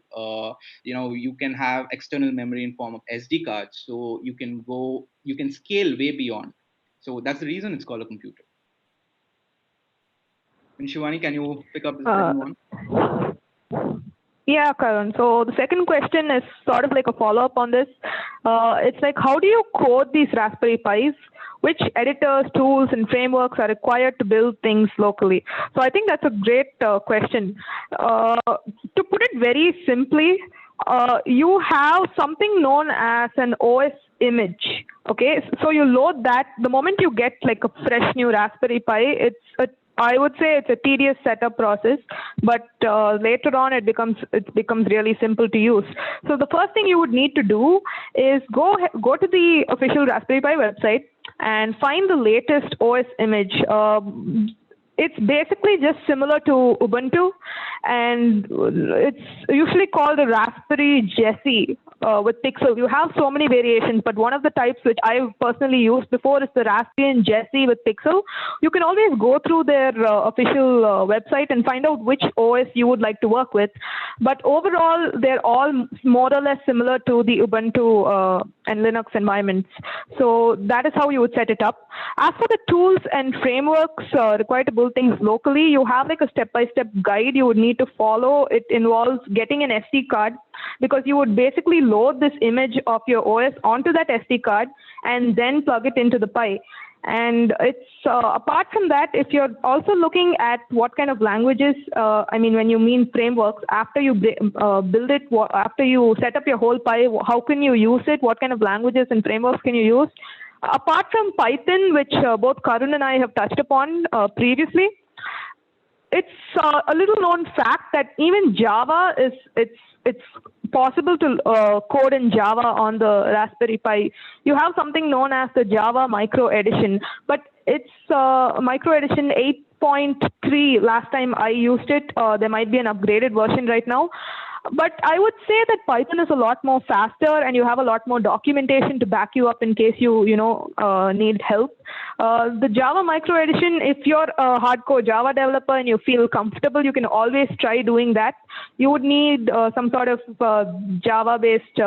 you can have external memory in form of SD cards, so you can scale way beyond. So that's the reason it's called a computer. And Shivani, can you pick up the Uh, second one? Yeah, Karun. So the second question is sort of like a follow-up on this. It's like, how do you code these Raspberry Pis? Which editors, tools, and frameworks are required to build things locally? So I think that's a great question. To put it very simply, you have something known as an OS image. Okay, so you load that the moment you get like a fresh new Raspberry Pi. I would say it's a tedious setup process, but later on it becomes really simple to use. So the first thing you would need to do is go to the official Raspberry Pi website and find the latest OS image. It's basically just similar to Ubuntu, and it's usually called a Raspberry Jessie with Pixel. You have so many variations, but one of the types which I've personally used before is the Raspberry Jessie with Pixel. You can always go through their official website and find out which OS you would like to work with. But overall, they're all more or less similar to the Ubuntu and Linux environments. So that is how you would set it up. As for the tools and frameworks required to build things locally, you have like a step-by-step guide you would need to follow. It involves getting an SD card, because you would basically load this image of your OS onto that SD card and then plug it into the Pi. And it's apart from that, if you're also looking at what kind of languages, when you mean frameworks, after you build it, after you set up your whole Pi, how can you use it? What kind of languages and frameworks can you use? Apart from Python, which both Karun and I have touched upon previously, it's a little known fact that even Java it's possible to code in Java on the Raspberry Pi. You have something known as the Java Micro Edition, but it's Micro Edition 8.3. Last time I used it, there might be an upgraded version right now. But I would say that Python is a lot more faster, and you have a lot more documentation to back you up in case you need help. The Java Micro Edition, if you're a hardcore Java developer and you feel comfortable, you can always try doing that. You would need some sort of Java-based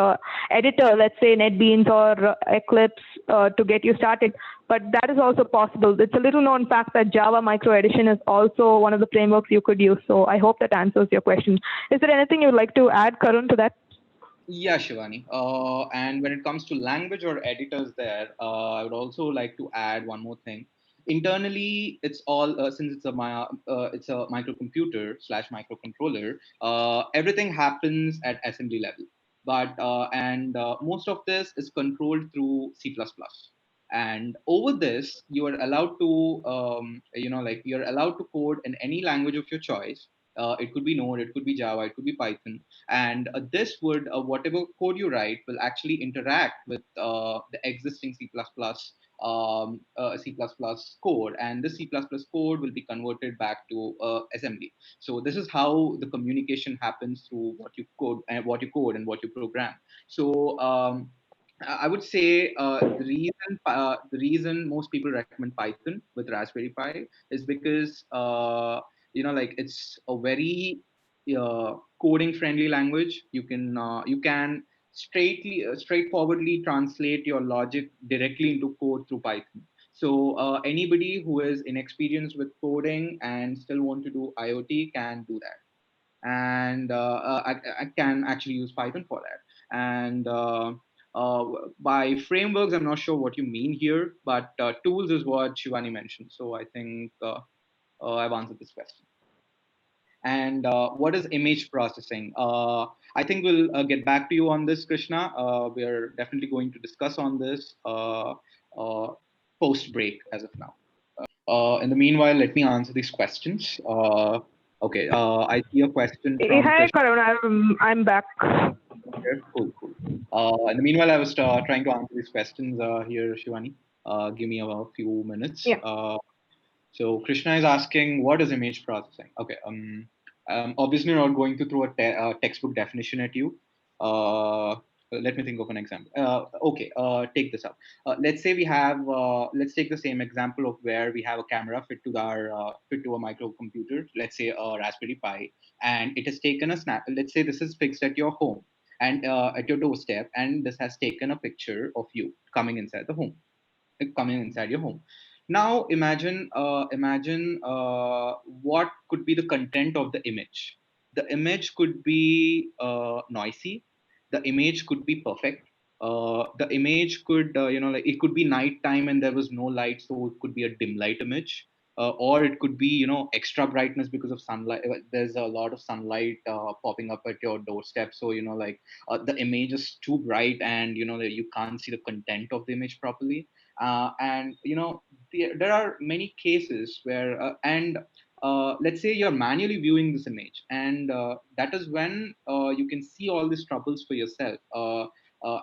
editor, let's say NetBeans or Eclipse, to get you started. But that is also possible. It's a little known fact that Java Micro Edition is also one of the frameworks you could use. So I hope that answers your question. Is there anything you'd like to add, Karun, to that? Yeah, Shivani. And when it comes to language or editors, I would also like to add one more thing. Internally, it's all since it's a microcomputer slash microcontroller. Everything happens at assembly level, but and most of this is controlled through C++. And over this, you are allowed to, you're allowed to code in any language of your choice. It could be Node, it could be Java, it could be Python, and this would whatever code you write will actually interact with the existing C++ code, and this C++ code will be converted back to assembly. So this is how the communication happens through what you code and what you program. So I would say the reason most people recommend Python with Raspberry Pi is because it's a very coding friendly language. You can straightforwardly translate your logic directly into code through Python. So anybody who is inexperienced with coding and still want to do IoT can do that, and I can actually use Python for that. And uh, by frameworks, I'm not sure what you mean here, but tools is what Shivani mentioned. So I think I've answered this question. And what is image processing? I think we'll get back to you on this, Krishna. We're definitely going to discuss on this post break as of now. In the meanwhile, let me answer these questions. Okay, I see a question from Hi, Krishna. Karun. I'm back. Okay, cool, cool. In the meanwhile, I was trying to answer these questions here, Shivani. Give me a few minutes. Yeah. So Krishna is asking, what is image processing? Okay. Obviously, not going to throw a textbook definition at you. Let me think of an example. Okay. Take this up. Let's say we have. Let's take the same example of where we have a camera fit to a microcomputer. Let's say a Raspberry Pi, and it has taken a snap. Let's say this is fixed at your home and at your doorstep, and this has taken a picture of you coming inside your home. Now imagine what could be the content of the image. The image could be noisy. The image could be perfect. The image could like it could be nighttime and there was no light, so it could be a dim light image. Or it could be extra brightness because of sunlight. There's a lot of sunlight popping up at your doorstep, so like the image is too bright and like, you can't see the content of the image properly. And there are many cases where and let's say you're manually viewing this image, and that is when you can see all these troubles for yourself.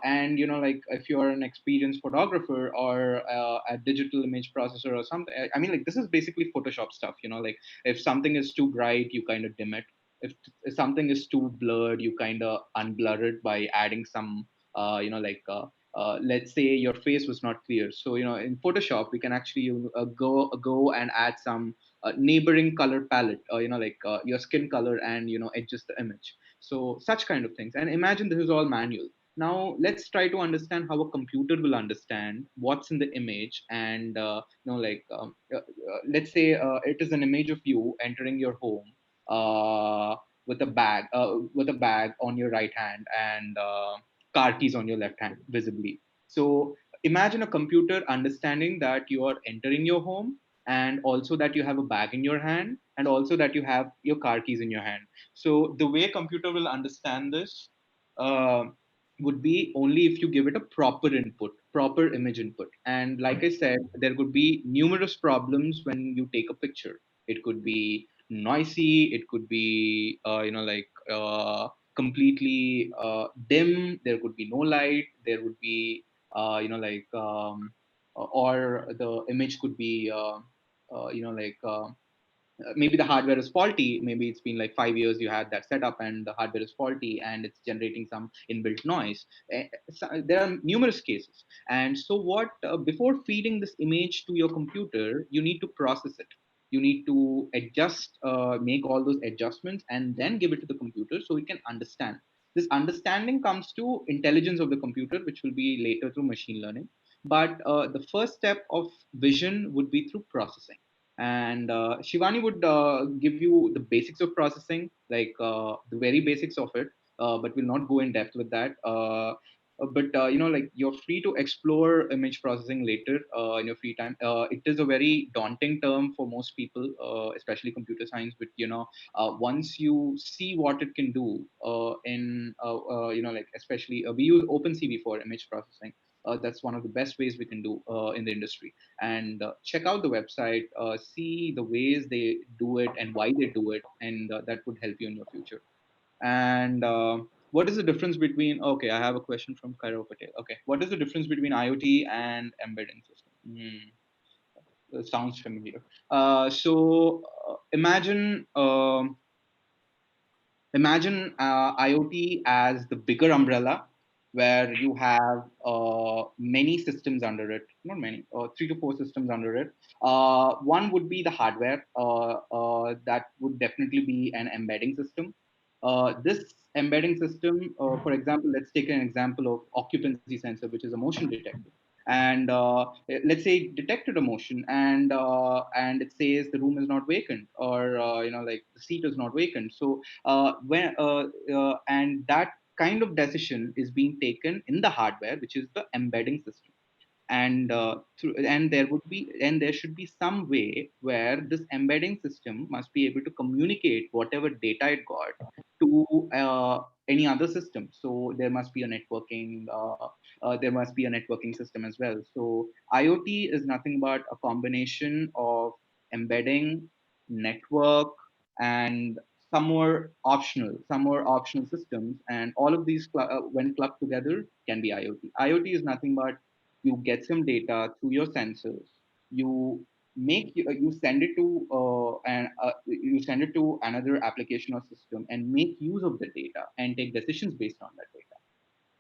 And like if you're an experienced photographer or a digital image processor or something, I mean, like, this is basically Photoshop stuff. Like if something is too bright, you kind of dim it. If something is too blurred, you kind of unblur it by adding some let's say your face was not clear, so in Photoshop we can actually go and add some neighboring color palette, like your skin color, and adjust the image. So such kind of things, and imagine this is all manual. Now let's try to understand how a computer will understand what's in the image. And let's say it is an image of you entering your home with a bag on your right hand, and car keys on your left hand visibly. So imagine a computer understanding that you are entering your home, and also that you have a bag in your hand, and also that you have your car keys in your hand. So the way computer will understand this uh, would be only if you give it a proper input, proper image input. And like I said, there could be numerous problems when you take a picture. It could be noisy. It could be completely dim. There could be no light. There would be or the image could be maybe the hardware is faulty. Maybe it's been like 5 years you had that setup and the hardware is faulty and it's generating some inbuilt noise. So there are numerous cases. And so what before feeding this image to your computer, you need to process it. You need to adjust, make all those adjustments, and then give it to the computer so it can understand. This understanding comes to intelligence of the computer, which will be later through machine learning. But the first step of vision would be through processing. And Shivani would give you the basics of processing, like the very basics of it, but we'll not go in depth with that. But like, you're free to explore image processing later in your free time. It is a very daunting term for most people, especially computer science. But once you see what it can do in like, especially we use OpenCV for image processing. That's one of the best ways we can do in the industry. And check out the website, see the ways they do it and why they do it, and that would help you in your future. And what is the difference between? Okay, I have a question from Kairo Patel. Okay, what is the difference between IoT and embedding system? Sounds familiar. Imagine IoT as the bigger umbrella, where you have many systems under it, not many, 3 to 4 systems under it. One would be the hardware. That would definitely be an embedding system. This embedding system, for example, let's take an example of occupancy sensor, which is a motion detector. And let's say it detected a motion, and it says the room is not vacant, or like the seat is not vacant. So and that kind of decision is being taken in the hardware, which is the embedding system. And there should be some way where this embedding system must be able to communicate whatever data it got to any other system. So there must be a networking system as well. So IoT is nothing but a combination of embedding, network, and some more optional systems, and all of these, when clubbed together, can be IoT. IoT is nothing but you get some data through your sensors, you you send it to you send it to another application or system and make use of the data and take decisions based on that data.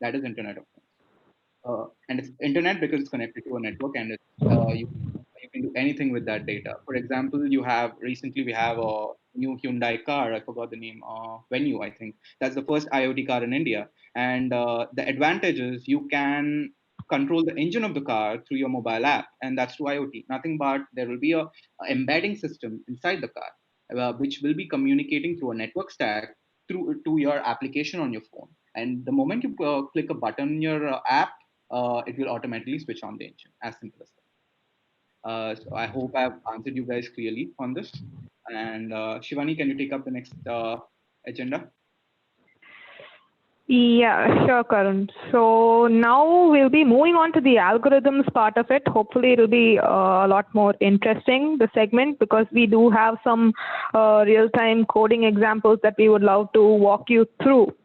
That is Internet of Things. And it's internet because it's connected to a network, and you can do anything with that data. For example, we have a new Hyundai car. I forgot the name. Venue, I think that's the first IoT car in India. And the advantage is you can control the engine of the car through your mobile app, and that's through IoT. Nothing but there will be a embedding system inside the car, which will be communicating through a network stack through to your application on your phone. And the moment you click a button in your app, it will automatically switch on the engine. As simple as that. So I hope I've answered you guys clearly on this. And Shivani, can you take up the next agenda? Yeah, sure, Karun. So now we'll be moving on to the algorithms part of it. Hopefully, it'll be a lot more interesting, the segment, because we do have some real-time coding examples that we would love to walk you through.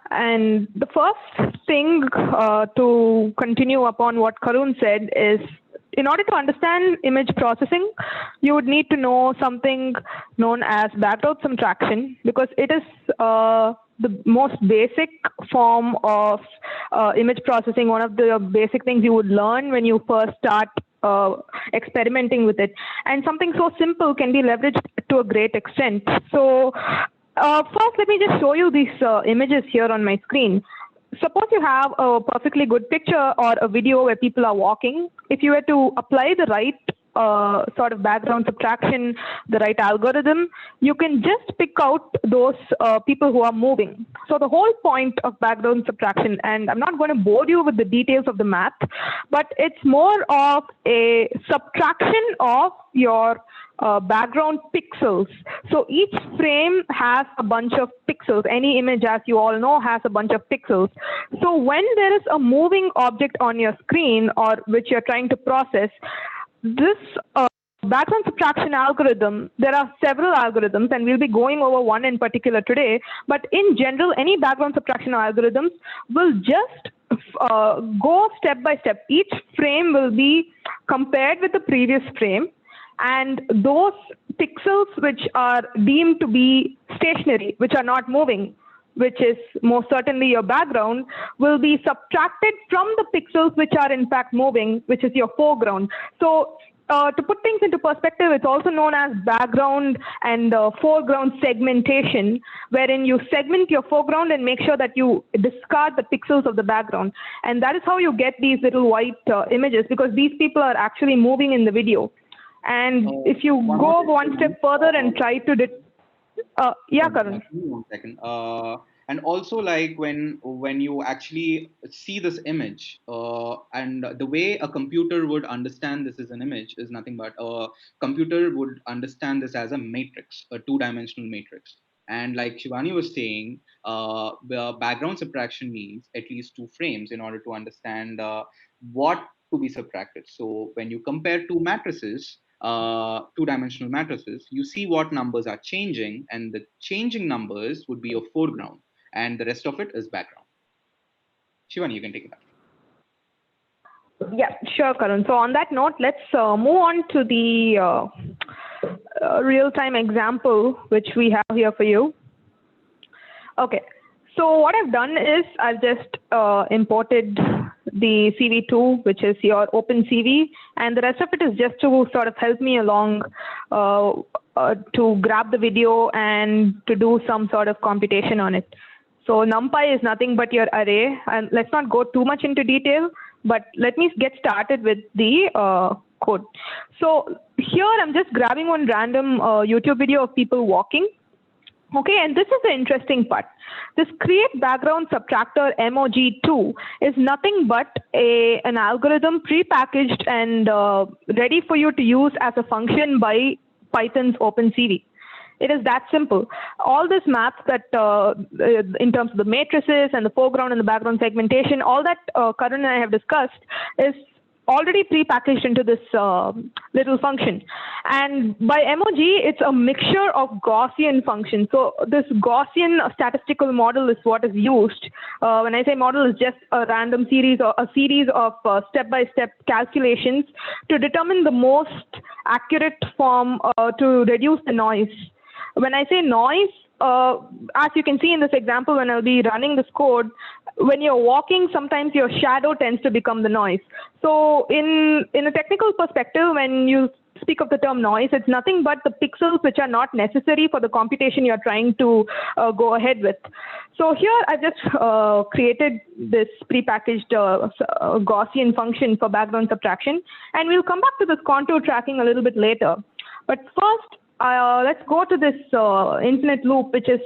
And the first thing to continue upon what Karun said is, in order to understand image processing, you would need to know something known as background subtraction, because it is the most basic form of image processing, one of the basic things you would learn when you first start experimenting with it. And something so simple can be leveraged to a great extent. So first, let me just show you these images here on my screen. Suppose you have a perfectly good picture or a video where people are walking. If you were to apply the right sort of background subtraction, the right algorithm, you can just pick out those people who are moving. So the whole point of background subtraction, and I'm not going to bore you with the details of the math, but it's more of a subtraction of your background pixels. So each frame has a bunch of pixels. Any image, as you all know, has a bunch of pixels. So when there is a moving object on your screen or which you're trying to process, this background subtraction algorithm, there are several algorithms, and we'll be going over one in particular today. But in general, any background subtraction algorithms will just go step by step. Each frame will be compared with the previous frame, and those pixels which are deemed to be stationary, which are not moving, which is most certainly your background, will be subtracted from the pixels which are in fact moving, which is your foreground. So to put things into perspective, it's also known as background and foreground segmentation, wherein you segment your foreground and make sure that you discard the pixels of the background. And that is how you get these little white images, because these people are actually moving in the video. And if you go one step further and try to yeah, Karun. 1 second. And also, like when you actually see this image, and the way a computer would understand this as an image is nothing but a computer would understand this as a matrix, a two-dimensional matrix. And like Shivani was saying, the background subtraction needs at least two frames in order to understand what to be subtracted. So when you compare two matrices, two-dimensional matrices, you see what numbers are changing, and the changing numbers would be your foreground, and the rest of it is background. Shivani, you can take it up. Yeah, sure, Karun. So on that note, let's move on to the real-time example which we have here for you. Okay, so what I've done is I've just imported the CV2, which is your OpenCV, and the rest of it is just to sort of help me along to grab the video and to do some sort of computation on it. So NumPy is nothing but your array, and let's not go too much into detail, but let me get started with the code. So here I'm just grabbing one random YouTube video of people walking. Okay, and this is the interesting part. This create background subtractor MOG2 is nothing but an algorithm pre-packaged and ready for you to use as a function by Python's OpenCV. It is that simple. All this math that in terms of the matrices and the foreground and the background segmentation, all that Karun and I have discussed is already pre-packaged into this little function. And by emoji, it's a mixture of Gaussian functions. So this Gaussian statistical model is what is used. When I say model, it's just a random series or a series of step-by-step calculations to determine the most accurate form to reduce the noise. When I say noise, as you can see in this example, when I'll be running this code, when you're walking, sometimes your shadow tends to become the noise. So in a technical perspective, when you speak of the term noise, it's nothing but the pixels which are not necessary for the computation you're trying to go ahead with. So here I've just created this prepackaged Gaussian function for background subtraction, and we'll come back to this contour tracking a little bit later. But first, let's go to this infinite loop, which is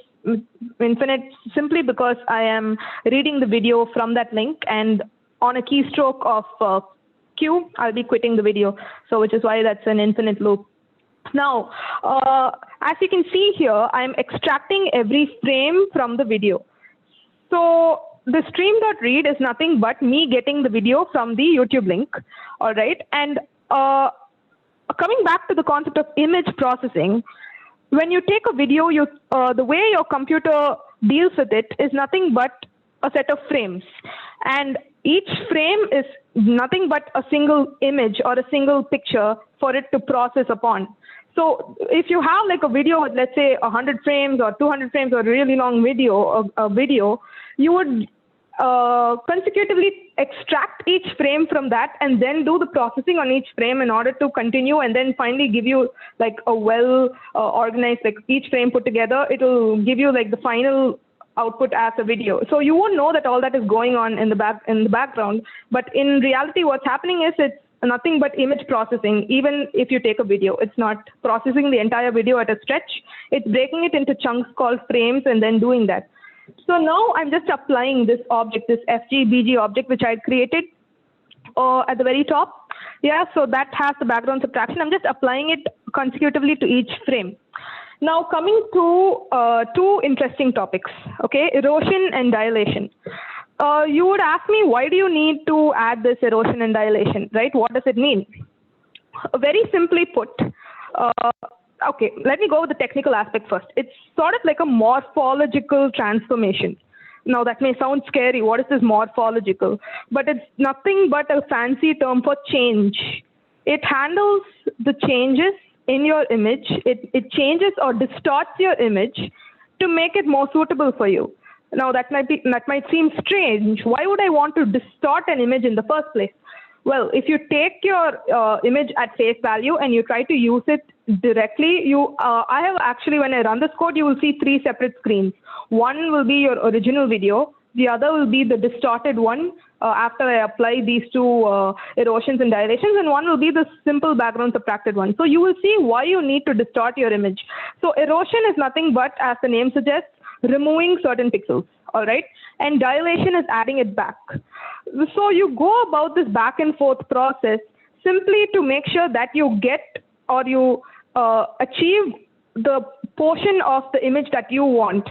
infinite simply because I am reading the video from that link, and on a keystroke of Q, I'll be quitting the video. So which is why that's an infinite loop. Now, as you can see here, I'm extracting every frame from the video. So the stream.read is nothing but me getting the video from the YouTube link, all right? And coming back to the concept of image processing, when you take a video, the way your computer deals with it is nothing but a set of frames. And each frame is nothing but a single image or a single picture for it to process upon. So if you have like a video with, let's say, 100 frames or 200 frames or a really long video, you would consecutively extract each frame from that and then do the processing on each frame in order to continue, and then finally give you like a well organized, like each frame put together, it will give you like the final output as a video. So you won't know that all that is going on in the background, but in reality what's happening is it's nothing but image processing. Even if you take a video, it's not processing the entire video at a stretch, it's breaking it into chunks called frames and then doing that. So now I'm just applying this object, this FGBG object, which I created at the very top. Yeah, so that has the background subtraction. I'm just applying it consecutively to each frame. Now coming to two interesting topics, okay, erosion and dilation. You would ask me, why do you need to add this erosion and dilation, right? What does it mean? Very simply put, okay, let me go with the technical aspect first. It's sort of like a morphological transformation. Now that may sound scary. What is this morphological? But it's nothing but a fancy term for change. It handles the changes in your image. It changes or distorts your image to make it more suitable for you. Now that might seem strange. Why would I want to distort an image in the first place? Well, if you take your image at face value and you try to use it directly, I have actually, when I run this code, you will see three separate screens. One will be your original video. The other will be the distorted one after I apply these two erosions and dilations, and one will be the simple background subtracted one. So you will see why you need to distort your image. So erosion is nothing but, as the name suggests, removing certain pixels, all right? And dilation is adding it back. So you go about this back and forth process simply to make sure that you get or you achieve the portion of the image that you want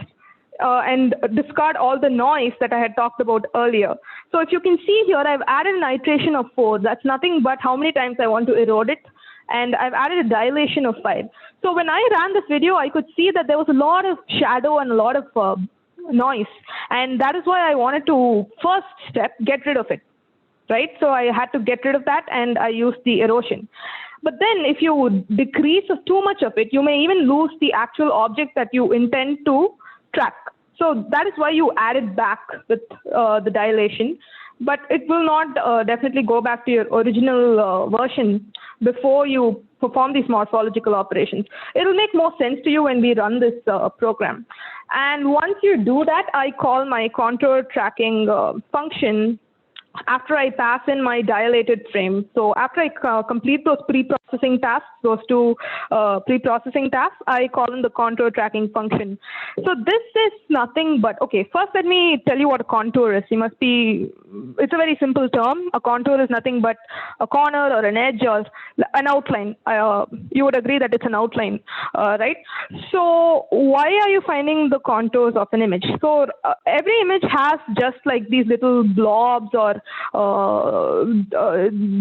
and discard all the noise that I had talked about earlier. So if you can see here, I've added an iteration of 4. That's nothing but how many times I want to erode it. And I've added a dilation of 5. So when I ran this video, I could see that there was a lot of shadow and a lot of noise. And that is why I wanted to, first step, get rid of it, right? So I had to get rid of that, and I used the erosion. But then if you decrease too much of it, you may even lose the actual object that you intend to track. So that is why you add it back with the dilation. But it will not definitely go back to your original version before you perform these morphological operations. It will make more sense to you when we run this program. And once you do that, I call my contour tracking function after I pass in my dilated frame. So after I complete those pre-processing tasks, those two pre-processing tasks, I call in the contour tracking function. So this is nothing but, okay, first let me tell you what a contour is. It's a very simple term. A contour is nothing but a corner or an edge or an outline. You would agree that it's an outline, right? So why are you finding the contours of an image? So every image has just like these little blobs or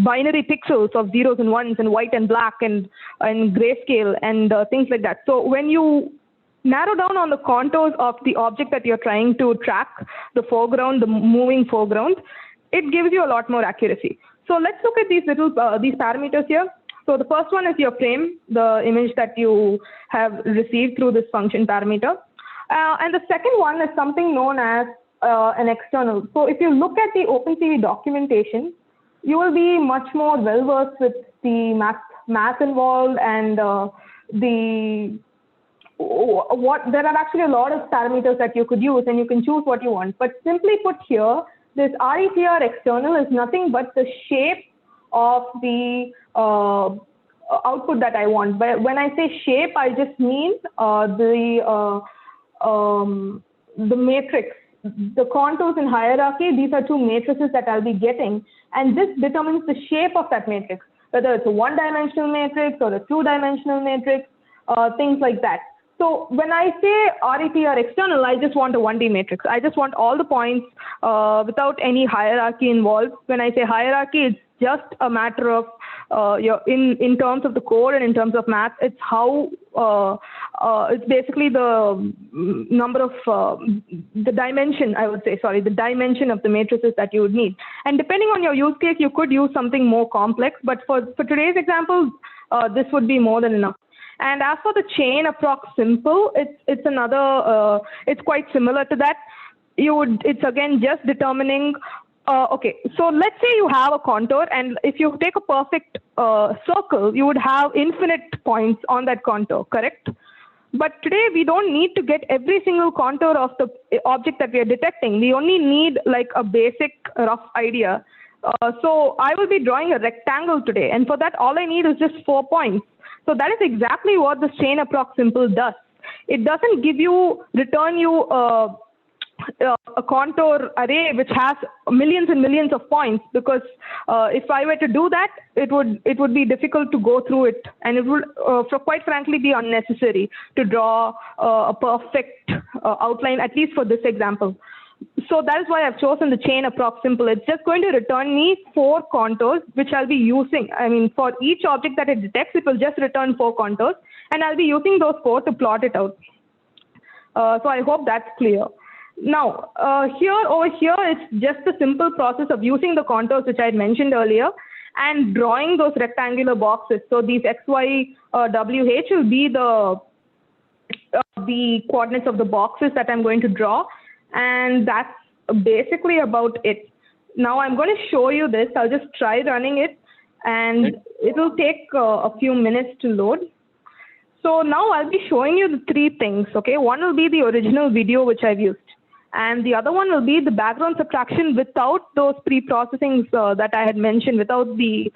binary pixels of zeros and ones and white and black and grayscale and things like that. So when you narrow down on the contours of the object that you're trying to track, the foreground, the moving foreground, it gives you a lot more accuracy. So let's look at these these parameters here. So the first one is your frame, the image that you have received through this function parameter. And the second one is something known as an external. So if you look at the OpenCV documentation, you will be much more well versed with the math involved and the what there are actually a lot of parameters that you could use and you can choose what you want. But simply put here, this RETR external is nothing but the shape of the output that I want. But when I say shape, I just mean the matrix, the contours in hierarchy. These are two matrices that I'll be getting, and this determines the shape of that matrix, whether it's a one-dimensional matrix or a two-dimensional matrix, things like that. So when I say RETR external, I just want a 1D matrix. I just want all the points without any hierarchy involved. When I say hierarchy, it's just a matter of in terms of the code and in terms of math, it's how it's basically the number of the dimension, I would say, sorry, the dimension of the matrices that you would need. And depending on your use case, you could use something more complex, but for today's example, this would be more than enough. And as for the chain approx simple, it's another, it's quite similar to that. It's again just determining, okay, so let's say you have a contour, and if you take a perfect circle, you would have infinite points on that contour, correct? But today we don't need to get every single contour of the object that we are detecting. We only need like a basic rough idea. So I will be drawing a rectangle today, and for that all I need is just 4 points. So that is exactly what the chain approx simple does. It doesn't return you a contour array which has millions and millions of points, because if I were to do that, it would be difficult to go through it, and it would quite frankly be unnecessary to draw a perfect outline, at least for this example. So that is why I've chosen the chain approx simple. It's just going to return me 4 contours, which I'll be using. I mean, for each object that it detects, it will just return 4 contours, and I'll be using those 4 to plot it out. So I hope that's clear. Now, over here, it's just the simple process of using the contours which I had mentioned earlier and drawing those rectangular boxes. So these X, Y, WH will be the coordinates of the boxes that I'm going to draw. And that's basically about it. Now I'm going to show you this. I'll just try running it, and it will take a few minutes to load. So now I'll be showing you the 3 things, okay? One will be the original video which I've used, and the other one will be the background subtraction without those pre-processings that I had mentioned, without the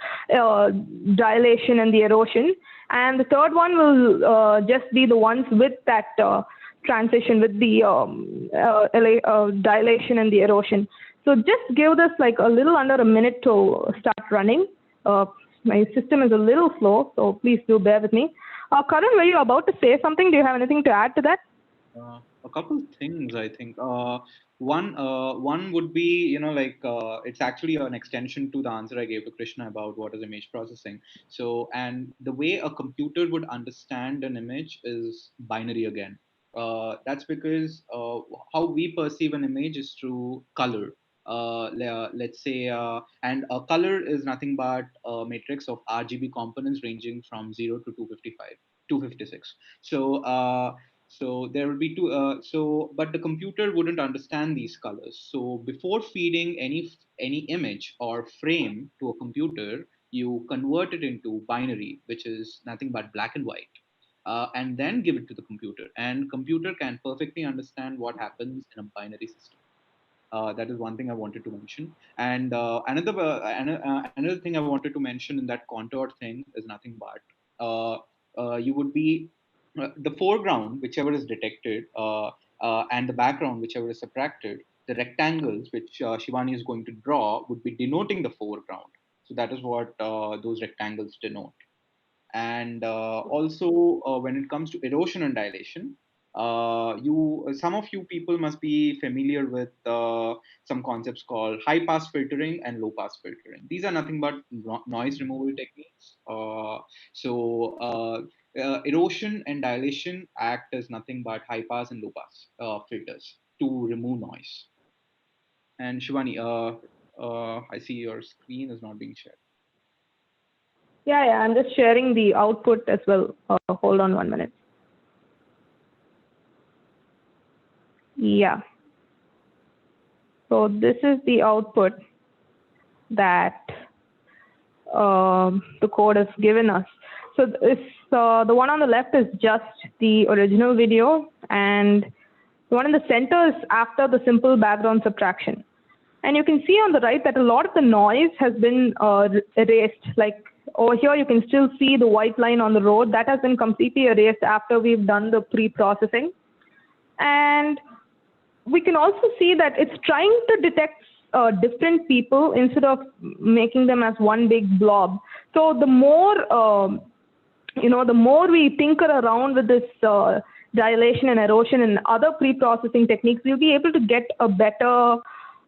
dilation and the erosion. And the third one will just be the ones with that transition, with the dilation and the erosion. So just give this like a little under a minute to start running. My system is a little slow, so please do bear with me. Karun, were you about to say something? Do you have anything to add to that? A couple of things, I think. One would be, it's actually an extension to the answer I gave to Krishna about what is image processing. So, and the way a computer would understand an image is binary again. That's because how we perceive an image is through color. Let's say, and a color is nothing but a matrix of RGB components ranging from 0 to 255, 256. So there will be but the computer wouldn't understand these colors. So before feeding any image or frame to a computer, you convert it into binary, which is nothing but black and white, and then give it to the computer. And computer can perfectly understand what happens in a binary system. That is one thing I wanted to mention. And another thing I wanted to mention in that contour thing is nothing but you would be the foreground, whichever is detected, and the background, whichever is subtracted. The rectangles which Shivani is going to draw would be denoting the foreground. So that is what those rectangles denote. And also, when it comes to erosion and dilation, Some of you people must be familiar with some concepts called high pass filtering and low pass filtering. These are nothing but noise removal techniques. Erosion and dilation act as nothing but high pass and low pass filters to remove noise. And Shivani, I see your screen is not being shared. Yeah, yeah, I'm just sharing the output as well. Hold on 1 minute. Yeah. So this is the output that the code has given us. So this, the one on the left is just the original video, and the one in the center is after the simple background subtraction. And you can see on the right that a lot of the noise has been erased. Like over here, you can still see the white line on the road. That has been completely erased after we've done the pre-processing. And we can also see that it's trying to detect different people instead of making them as one big blob. So the more the more we tinker around with this dilation and erosion and other pre-processing techniques, we'll be able to get a better,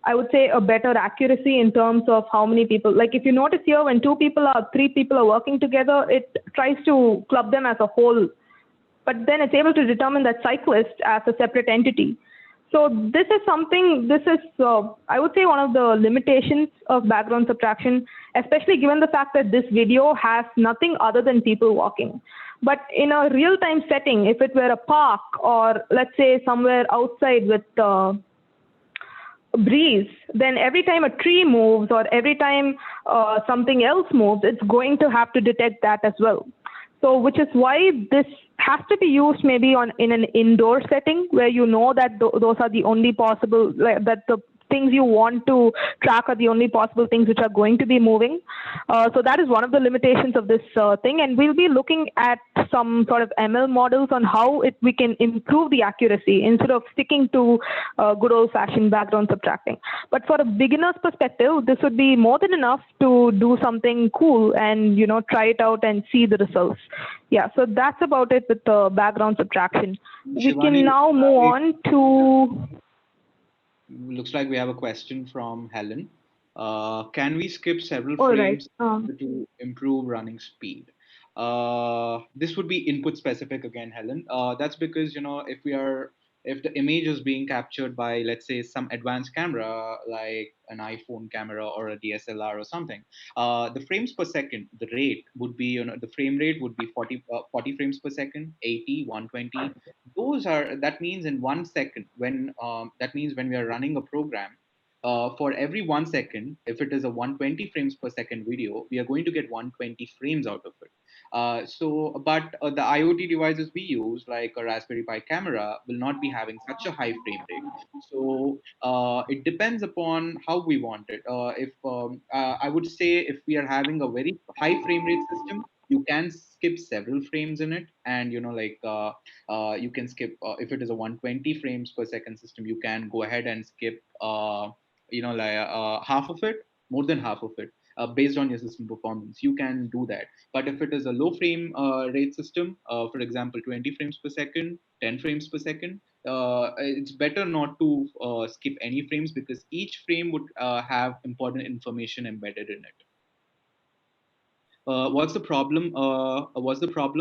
I would say, a better accuracy in terms of how many people. Like if you notice here, when three people are working together, it tries to club them as a whole, but then it's able to determine that cyclist as a separate entity. So this is something, this is, I would say, one of the limitations of background subtraction, especially given the fact that this video has nothing other than people walking. But in a real-time setting, if it were a park or let's say somewhere outside with breeze, then every time a tree moves or every time something else moves, it's going to have to detect that as well. So which is why this has to be used maybe in an indoor setting where you know that those are the only possible, that the things you want to track are the only possible things which are going to be moving. So that is one of the limitations of this thing, and we'll be looking at some sort of ML models on how we can improve the accuracy instead of sticking to good old-fashioned background subtracting. But for a beginner's perspective, this would be more than enough to do something cool and try it out and see the results. Yeah, so that's about it with the background subtraction. We Shivani, can now move on to. looks like we have a question from Helen. Can we skip several All right. frames to improve running speed? This would be input specific again, Helen. That's because if the image is being captured by, let's say, some advanced camera like an iPhone camera or a DSLR or something, the frames per second, the rate would be, the frame rate would be 40 frames per second, 80, 120. That means in 1 second, that means when we are running a program, for every 1 second, if it is a 120 frames per second video, we are going to get 120 frames out of it. But the IoT devices we use, like a Raspberry Pi camera, will not be having such a high frame rate. So it depends upon how we want it. If I would say, if we are having a very high frame rate system, you can skip several frames in it, and you can skip, if it is a 120 frames per second system, you can go ahead and skip half of it, more than half of it, based on your system performance. You can do that. But if it is a low frame rate system, for example 20 frames per second, 10 frames per second, it's better not to skip any frames, because each frame would have important information embedded in it. What's the problem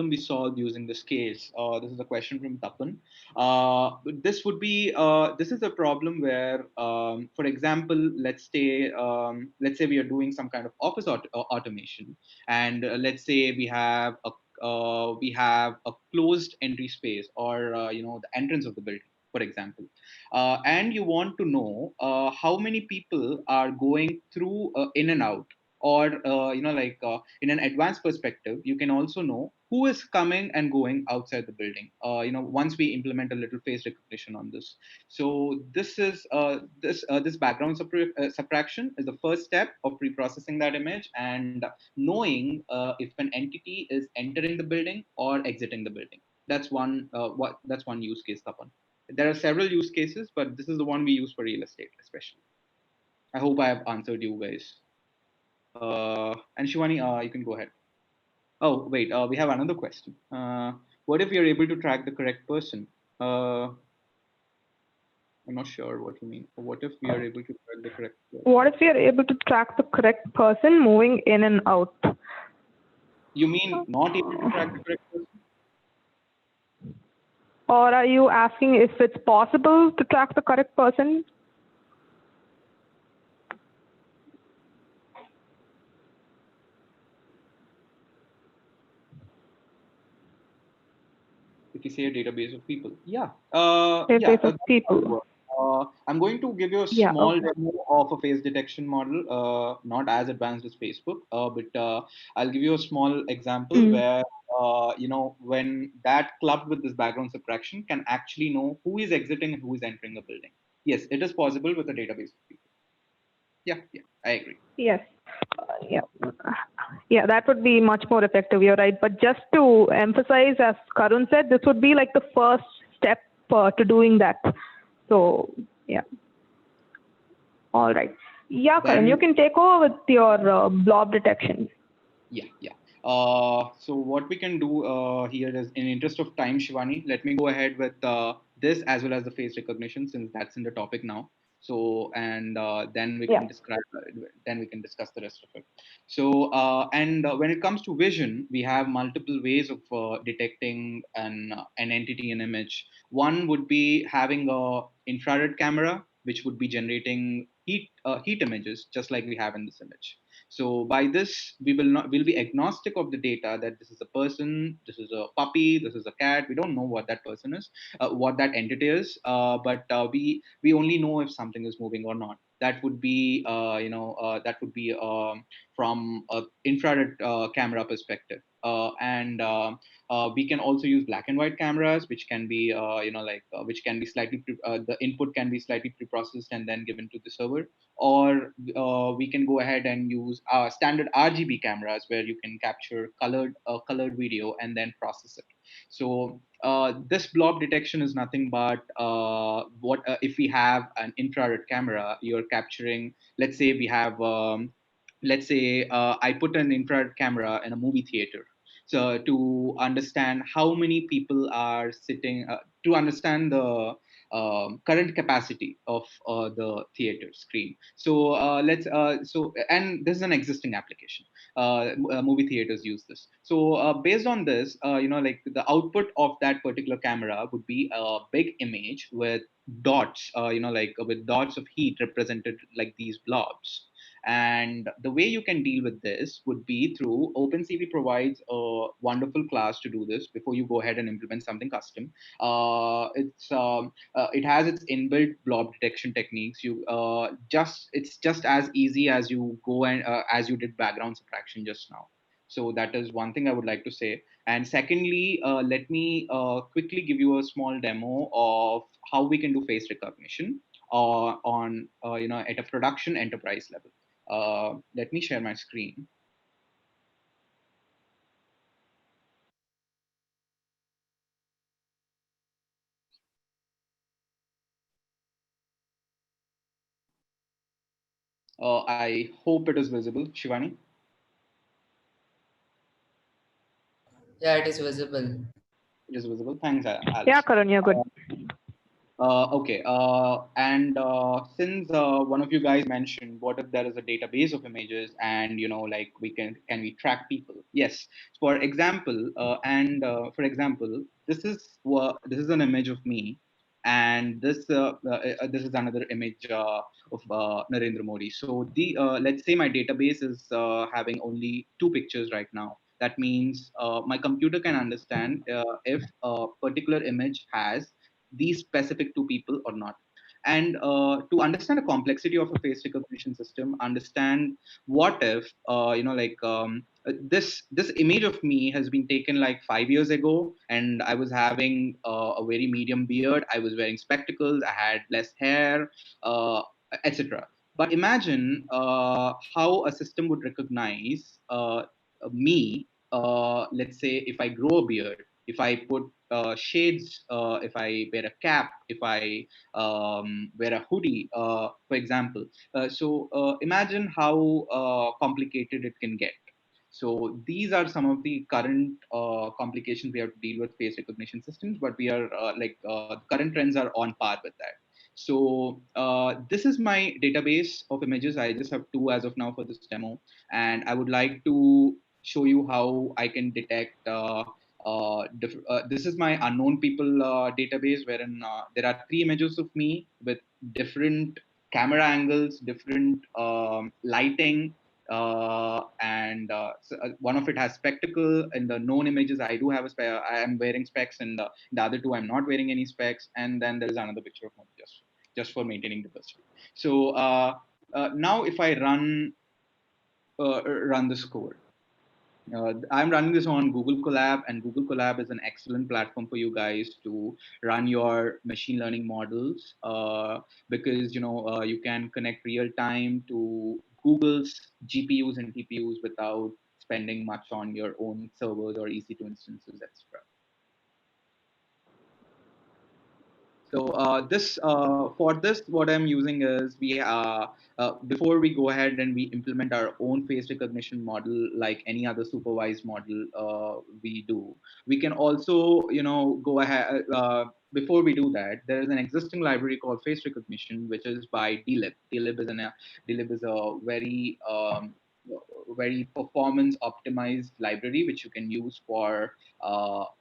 we solved using this case? This is a question from Tapan. This is a problem where, for example, let's say we are doing some kind of office automation, and let's say we have a closed entry space, or the entrance of the building, for example, and you want to know how many people are going through, in and out, or in an advanced perspective, you can also know who is coming and going outside the building, once we implement a little face recognition on this. So this background subtraction is the first step of pre-processing that image and knowing if an entity is entering the building or exiting the building. That's one use case, Tapan. There are several use cases, but this is the one we use for real estate especially. I hope I have answered you guys. And Shivani, you can go ahead. Oh, wait, we have another question. What if you're able to track the correct person? Uh, I'm not sure what you mean. What if we are able to track the correct What person? if we are able to track the correct person moving in and out? You mean not able to track the correct person? Or are you asking if it's possible to track the correct person? If you say a database of people, yeah, Database of that would people. work. I'm going to give you a Yeah, small okay. demo of a face detection model, not as advanced as Facebook, but I'll give you a small example Mm. where when that clubbed with this background subtraction can actually know who is exiting and who is entering a building. Yes, it is possible with a database of people. Yeah, yeah, I agree. Yes. Yeah. Yeah, that would be much more effective. You're right. But just to emphasize, as Karun said, this would be like the first step to doing that. So, yeah. All right. Yeah, Karun, you Then can take over with your blob detection. yeah, yeah. So what we can do here is, in interest of time, Shivani, let me go ahead with this as well as the face recognition, since that's in the topic now. So and then we Yeah. can describe, then we can discuss the rest of it. So and when it comes to vision, we have multiple ways of detecting an entity, an image. One would be having a infrared camera, which would be generating heat images, just like we have in this image. So by this, we'll be agnostic of the data, that this is a person, this is a puppy, this is a cat. We don't know what that person is, what that entity is, but we only know if something is moving or not. That would be from a infrared camera perspective, and we can also use black and white cameras, which can be which can be the input can be slightly pre-processed and then given to the server, or we can go ahead and use standard RGB cameras, where you can capture colored video and then process it. So this blob detection is nothing but what if we have an infrared camera, you're capturing. Let's say I put an infrared camera in a movie theater, so to understand how many people are sitting, to understand the current capacity of the theater screen. So and this is an existing application. Movie theaters use this. So based on this, like the output of that particular camera would be a big image with dots, with dots of heat represented like these blobs. And the way you can deal with this would be through OpenCV provides a wonderful class to do this before you go ahead and implement something custom. It has its inbuilt blob detection techniques. It's just as easy as you go and as you did background subtraction just now. So that is one thing I would like to say. And secondly, let me quickly give you a small demo of how we can do face recognition on at a production enterprise level. Let me share my screen. I hope it is visible, Shivani. Yeah, it is visible. It is visible. Thanks, Yeah, Alice. Karun, you're good. Okay. And since one of you guys mentioned, what if there is a database of images, and like we track people? Yes. For example, this is an image of me, and this is another image of Narendra Modi. So the let's say my database is having only two pictures right now. That means my computer can understand if a particular image has these specific two people or not. And to understand the complexity of a face recognition system, understand what if this image of me has been taken like 5 years ago, and I was having a very medium beard, I was wearing spectacles, I had less hair, uh, etc. But imagine how a system would recognize me. Let's say if I grow a beard, if I put shades, if I wear a cap, if I wear a hoodie, for example. So imagine how complicated it can get. So these are some of the current complications we have to deal with face recognition systems, but we are the current trends are on par with that. So this is my database of images. I just have two as of now for this demo, and I would like to show you how I can detect. This is my unknown people database, wherein there are three images of me with different camera angles, different lighting, and one of it has spectacle. In the known images, I do have I am wearing specs, and the other two I'm not wearing any specs. And then there is another picture of me just for maintaining diversity. So now if I run this code, I'm running this on Google Colab, and Google Colab is an excellent platform for you guys to run your machine learning models, because you can connect real time to Google's GPUs and TPUs without spending much on your own servers or EC2 instances, etc. So this for this, what I'm using is before we go ahead and we implement our own face recognition model like any other supervised model we do, we can also go ahead. Before we do that, there is an existing library called face recognition, which is by DLib. DLib is a very performance optimized library which you can use for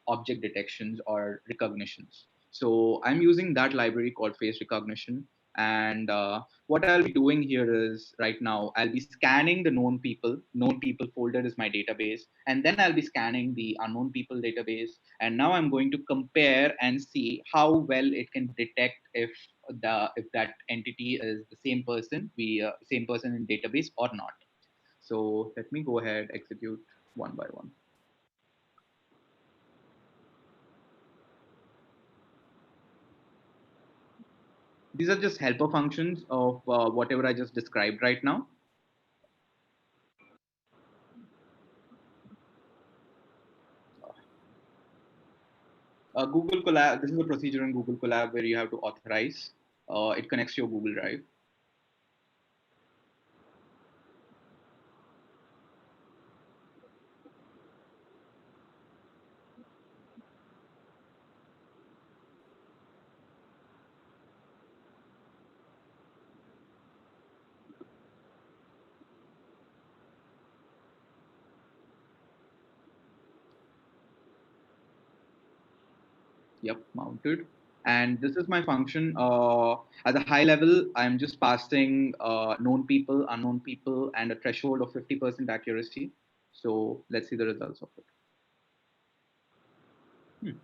object detections or recognitions. So I'm using that library called face recognition. And what I'll be doing here is right now, I'll be scanning the known people. Known people folder is my database. And then I'll be scanning the unknown people database. And now I'm going to compare and see how well it can detect if that entity is the same person in database or not. So let me go ahead, execute one by one. These are just helper functions of whatever I just described right now. Google Colab, this is a procedure in Google Colab where you have to authorize. It connects to your Google Drive. Yep, mounted. And this is my function. At a high level, I'm just passing known people, unknown people, and a threshold of 50% accuracy. So let's see the results of it. Hmm.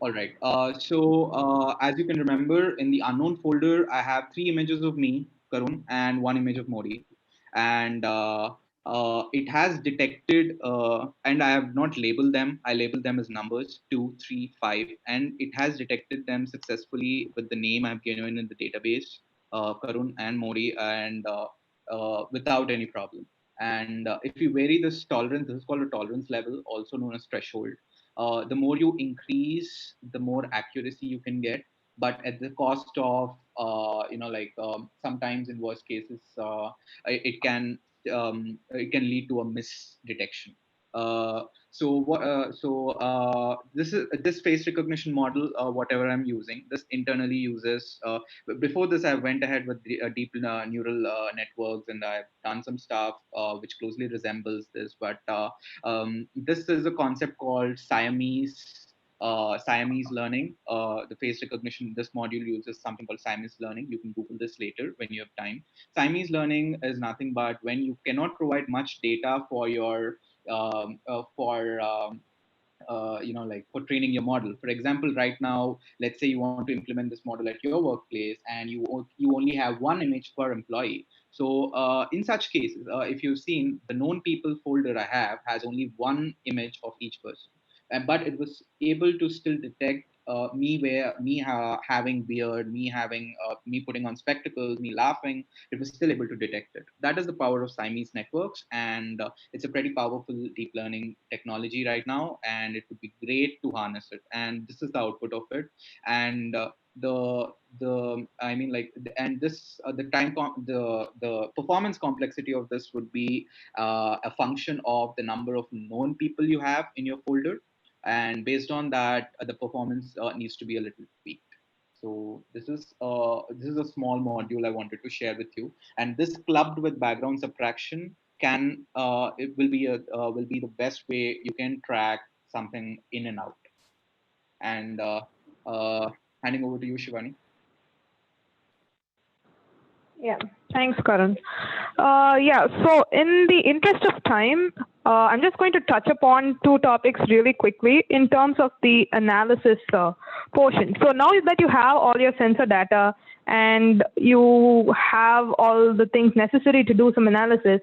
All right. As you can remember, in the unknown folder, I have three images of me, Karun, and one image of Modi. And it has detected, and I have not labeled them. I labeled them as numbers 2, 3, 5, and it has detected them successfully with the name I've given in the database, Karun and Modi, and without any problem. And if you vary this tolerance, this is called a tolerance level, also known as threshold. The more you increase, the more accuracy you can get, but at the cost of sometimes in worst cases it can lead to a misdetection. This face recognition model, whatever I'm using, this internally uses. Before this, I went ahead with deep neural networks, and I've done some stuff which closely resembles this. But this is a concept called Siamese learning. The face recognition, this module uses something called Siamese learning. You can Google this later when you have time. Siamese learning is nothing but when you cannot provide much data for your for like for training your model. For example, right now, let's say you want to implement this model at your workplace, and you only have one image per employee. So in such cases, if you've seen, the known people folder I have has only one image of each person, but it was able to still detect having beard, me putting on spectacles, me laughing, it was still able to detect it. That is the power of Siamese networks, and it's a pretty powerful deep learning technology right now, and it would be great to harness it. And this is the output of it. And the I mean like and this the performance complexity of this would be a function of the number of known people you have in your folder, and based on that, the performance needs to be a little tweaked. So this is a small module I wanted to share with you, and this clubbed with background subtraction can it will be the best way you can track something in and out. And uh, handing over to you, Shivani. Yeah, thanks, Karun. Yeah, so in the interest of time, I'm just going to touch upon two topics really quickly in terms of the analysis portion. So now that you have all your sensor data and you have all the things necessary to do some analysis,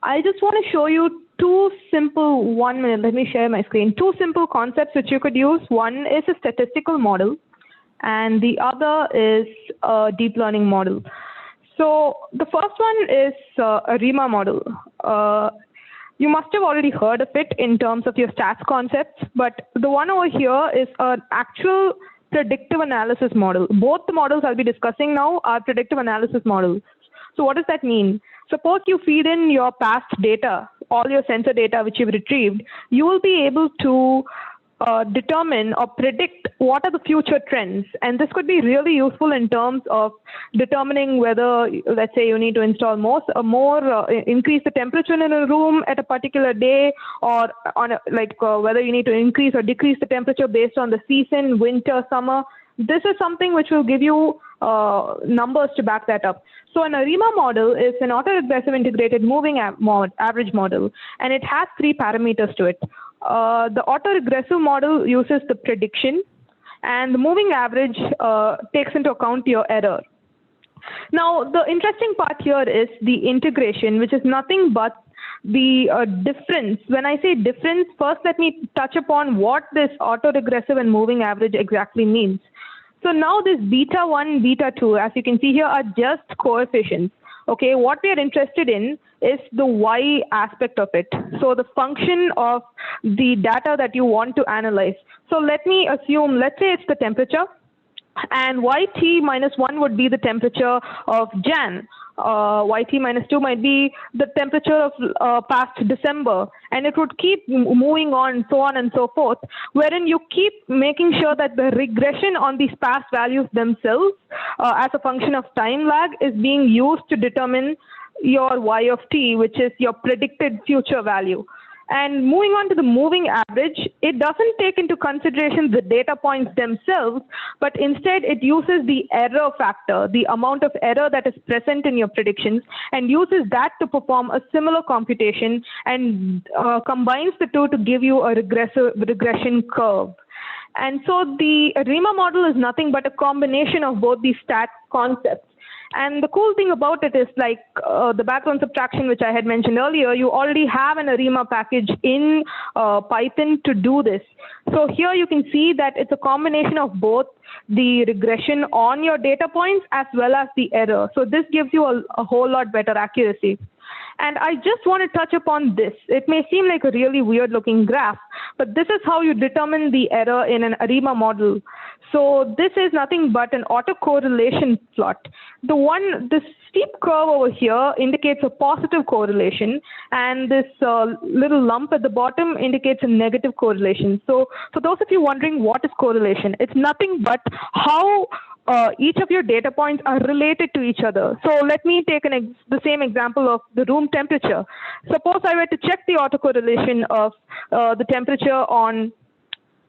I just want to show you two simple, 1 minute, let me share my screen, two simple concepts which you could use. One is a statistical model, and the other is a deep learning model. So the first one is a RIMA model. You must have already heard of it in terms of your stats concepts, but the one over here is an actual predictive analysis model. Both the models I'll be discussing now are predictive analysis models. So what does that mean? Suppose you feed in your past data, all your sensor data which you've retrieved, you will be able to determine or predict what are the future trends. And this could be really useful in terms of determining whether, let's say, you need to install increase the temperature in a room at a particular day, or on whether you need to increase or decrease the temperature based on the season, winter, summer. This is something which will give you numbers to back that up. So an ARIMA model is an autoregressive integrated moving average model, and it has 3 parameters to it. The autoregressive model uses the prediction, and the moving average takes into account your error. Now, the interesting part here is the integration, which is nothing but the difference. When I say difference, first let me touch upon what this autoregressive and moving average exactly means. So now this beta 1, beta 2, as you can see here, are just coefficients. Okay, what we are interested in is the y aspect of it. So the function of the data that you want to analyze. So let me assume, let's say it's the temperature, and yt minus 1 would be the temperature of Jan. Yt minus 2 might be the temperature of past December, and it would keep moving on, so on and so forth, wherein you keep making sure that the regression on these past values themselves as a function of time lag is being used to determine your y of t, which is your predicted future value. And moving on to the moving average, it doesn't take into consideration the data points themselves, but instead it uses the error factor, the amount of error that is present in your predictions, and uses that to perform a similar computation, and combines the two to give you a regression curve. And so the RIMA model is nothing but a combination of both these stat concepts. And the cool thing about it is, like the background subtraction, which I had mentioned earlier, you already have an ARIMA package in Python to do this. So here you can see that it's a combination of both the regression on your data points as well as the error. So this gives you a whole lot better accuracy. And I just want to touch upon this. It may seem like a really weird looking graph, but this is how you determine the error in an ARIMA model. So this is nothing but an autocorrelation plot. This steep curve over here indicates a positive correlation, and this little lump at the bottom indicates a negative correlation. So for those of you wondering what is correlation, it's nothing but how each of your data points are related to each other. So let me take the same example of the room temperature. Suppose I were to check the autocorrelation of the temperature on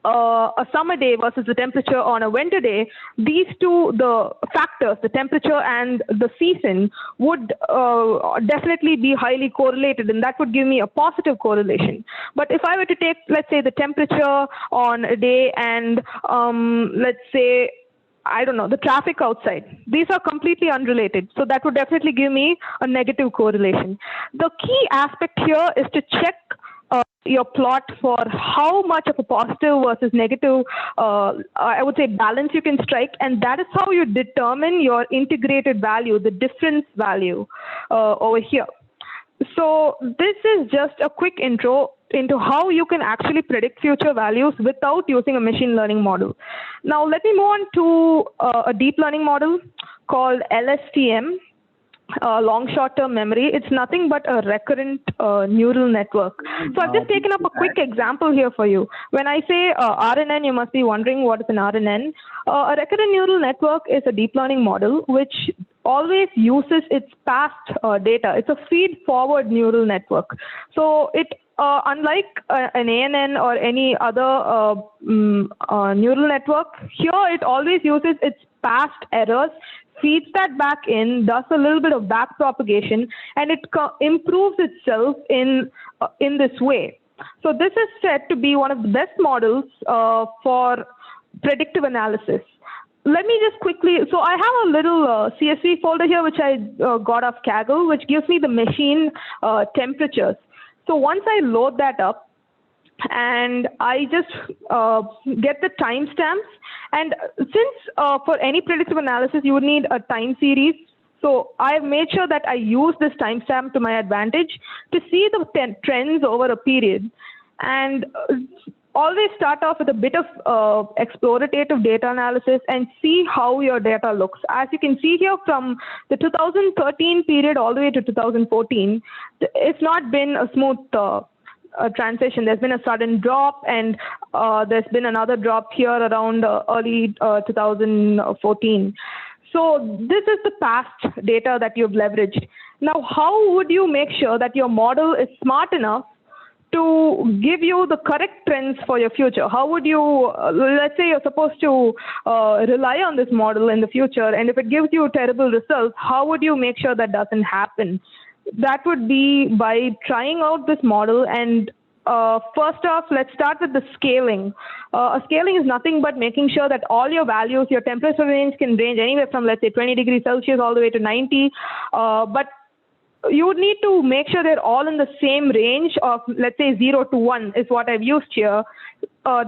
a summer day versus the temperature on a winter day. These two, the factors, the temperature and the season, would definitely be highly correlated, and that would give me a positive correlation. But if I were to take, let's say, the temperature on a day and let's say, I don't know, the traffic outside, these are completely unrelated. So that would definitely give me a negative correlation. The key aspect here is to check your plot for how much of a positive versus negative, I would say, balance you can strike, and that is how you determine your integrated value, the difference value over here. So this is just a quick intro into how you can actually predict future values without using a machine learning model. Now let me move on to a deep learning model called LSTM, long short-term memory. It's nothing but a recurrent neural network. So I've just taken up a quick example here for you. When I say RNN, you must be wondering what is an RNN. A recurrent neural network is a deep learning model which always uses its past data. It's a feed-forward neural network. So it unlike an ANN or any other neural network, here it always uses its past errors, feeds that back in, does a little bit of back propagation, and it improves itself in this way. So this is said to be one of the best models for predictive analysis. Let me just quickly, so I have a little CSV folder here which I got off Kaggle, which gives me the machine temperatures. So once I load that up, and I just get the timestamps. And since for any predictive analysis, you would need a time series. So I've made sure that I use this timestamp to my advantage to see the trends over a period. And always start off with a bit of explorative data analysis and see how your data looks. As you can see here, from the 2013 period all the way to 2014, it's not been a smooth transition. There's been a sudden drop, and there's been another drop here around early 2014. So this is the past data that you've leveraged. Now, how would you make sure that your model is smart enough to give you the correct trends for your future? How would you, let's say you're supposed to rely on this model in the future, and if it gives you terrible results, how would you make sure that doesn't happen? That would be by trying out this model. And first off, let's start with the scaling. Scaling is nothing but making sure that all your values, your temperature range can range anywhere from, let's say, 20 degrees Celsius all the way to 90. But you would need to make sure they're all in the same range of, let's say, 0 to 1 is what I've used here,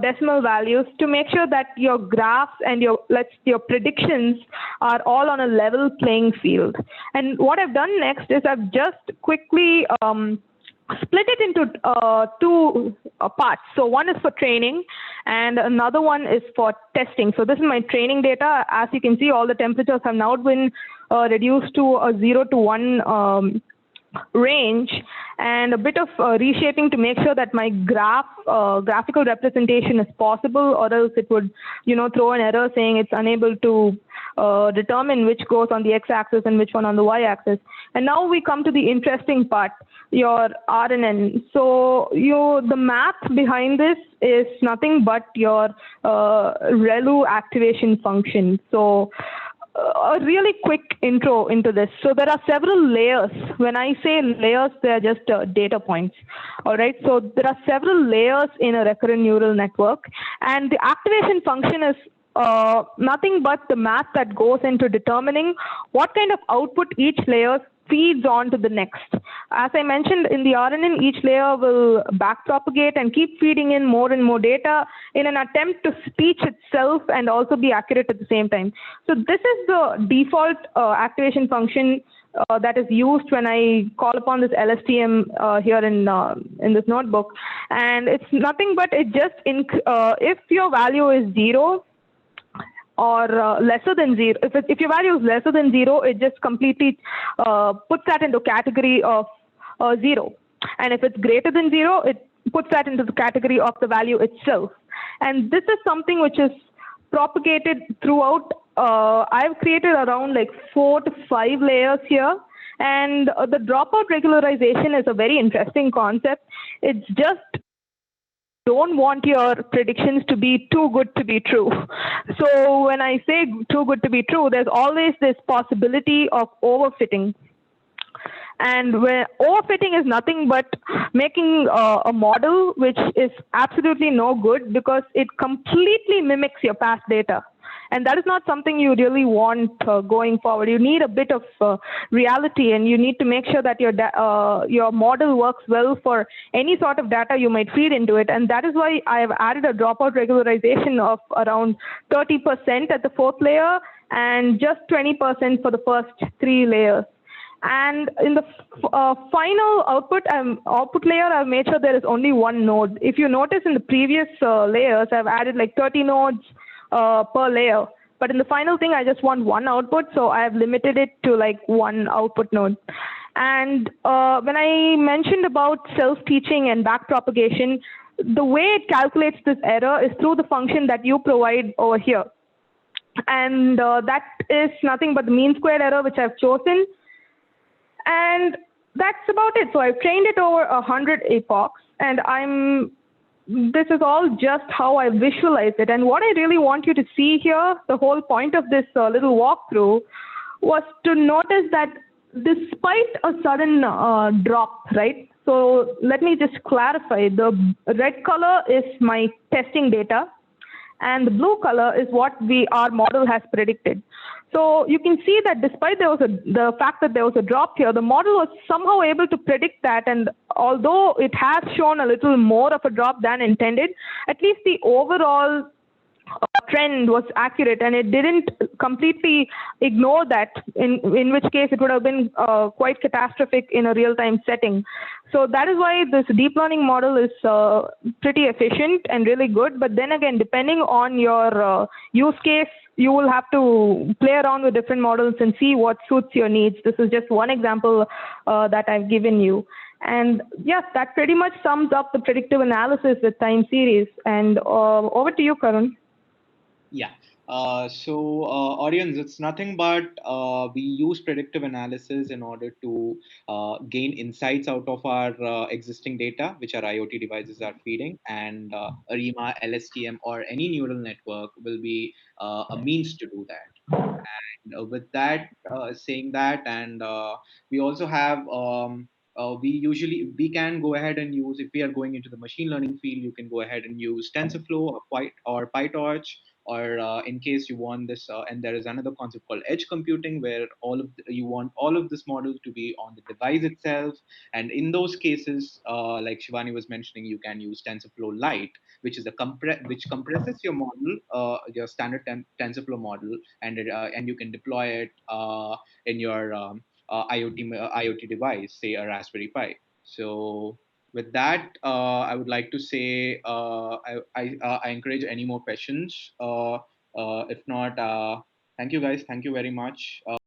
decimal values, to make sure that your graphs and your predictions are all on a level playing field. And what I've done next is I've just quickly split it into two parts. So one is for training and another one is for testing. So this is my training data. As you can see, all the temperatures have now been reduced to a 0 to 1 range, and a bit of reshaping to make sure that my graphical representation is possible, or else it would, throw an error saying it's unable to determine which goes on the x-axis and which one on the y-axis. And now we come to the interesting part, your RNN. So the math behind this is nothing but your ReLU activation function. So a really quick intro into this. So there are several layers. When I say layers, they are just data points. All right. So there are several layers in a recurrent neural network, and the activation function is nothing but the math that goes into determining what kind of output each layer feeds on to the next. As I mentioned, in the RNN, each layer will backpropagate and keep feeding in more and more data in an attempt to teach itself and also be accurate at the same time. So this is the default activation function that is used when I call upon this LSTM here in this notebook. And it's nothing but it just, if your value is 0, or lesser than 0. If your value is lesser than 0, it just completely puts that into category of 0. And if it's greater than 0, it puts that into the category of the value itself. And this is something which is propagated throughout. I've created around like 4 to 5 layers here. And the dropout regularization is a very interesting concept. It's just don't want your predictions to be too good to be true. So when I say too good to be true, there's always this possibility of overfitting. And where overfitting is nothing but making a model which is absolutely no good because it completely mimics your past data. and that is not something you really want going forward. You need a bit of reality, and you need to make sure that your model works well for any sort of data you might feed into it. And that is why I have added a dropout regularization of around 30% at the fourth layer and just 20% for the first three layers. And in the final output layer, I've made sure there is only one node. If you notice in the previous layers, I've added like 30 nodes per layer. But in the final thing, I just want one output, so I have limited it to like one output node. And when I mentioned about self-teaching and backpropagation, the way it calculates this error is through the function that you provide over here. And that is nothing but the mean squared error, which I've chosen. And that's about it. So I've trained it over 100 epochs, and this is all just how I visualize it. And what I really want you to see here, the whole point of this little walkthrough, was to notice that despite a sudden drop, right? So let me just clarify. The red color is my testing data, and the blue color is what our model has predicted. So you can see that despite the fact that there was a drop here, the model was somehow able to predict that, and although it has shown a little more of a drop than intended, at least the overall trend was accurate, and it didn't completely ignore that, in which case it would have been quite catastrophic in a real-time setting. So that is why this deep learning model is pretty efficient and really good. But then again, depending on your use case, you will have to play around with different models and see what suits your needs. This is just one example that I've given you. And yes, that pretty much sums up the predictive analysis with time series. And over to you, Karun. Yeah. Audience, it's nothing but we use predictive analysis in order to gain insights out of our existing data, which our IoT devices are feeding, and ARIMA, LSTM, or any neural network will be a means to do that. And with that, saying that, and we also have. We can go ahead and use, if we are going into the machine learning field, you can go ahead and use TensorFlow or PyTorch, or in case you want this, and there is another concept called edge computing, where you want all of this model to be on the device itself. And in those cases, like Shivani was mentioning, you can use TensorFlow Lite, which is which compresses your model, your standard TensorFlow model, and you can deploy it in your IoT device, say a Raspberry Pi. So with that, I would like to say I encourage any more questions. If not, thank you guys. Thank you very much.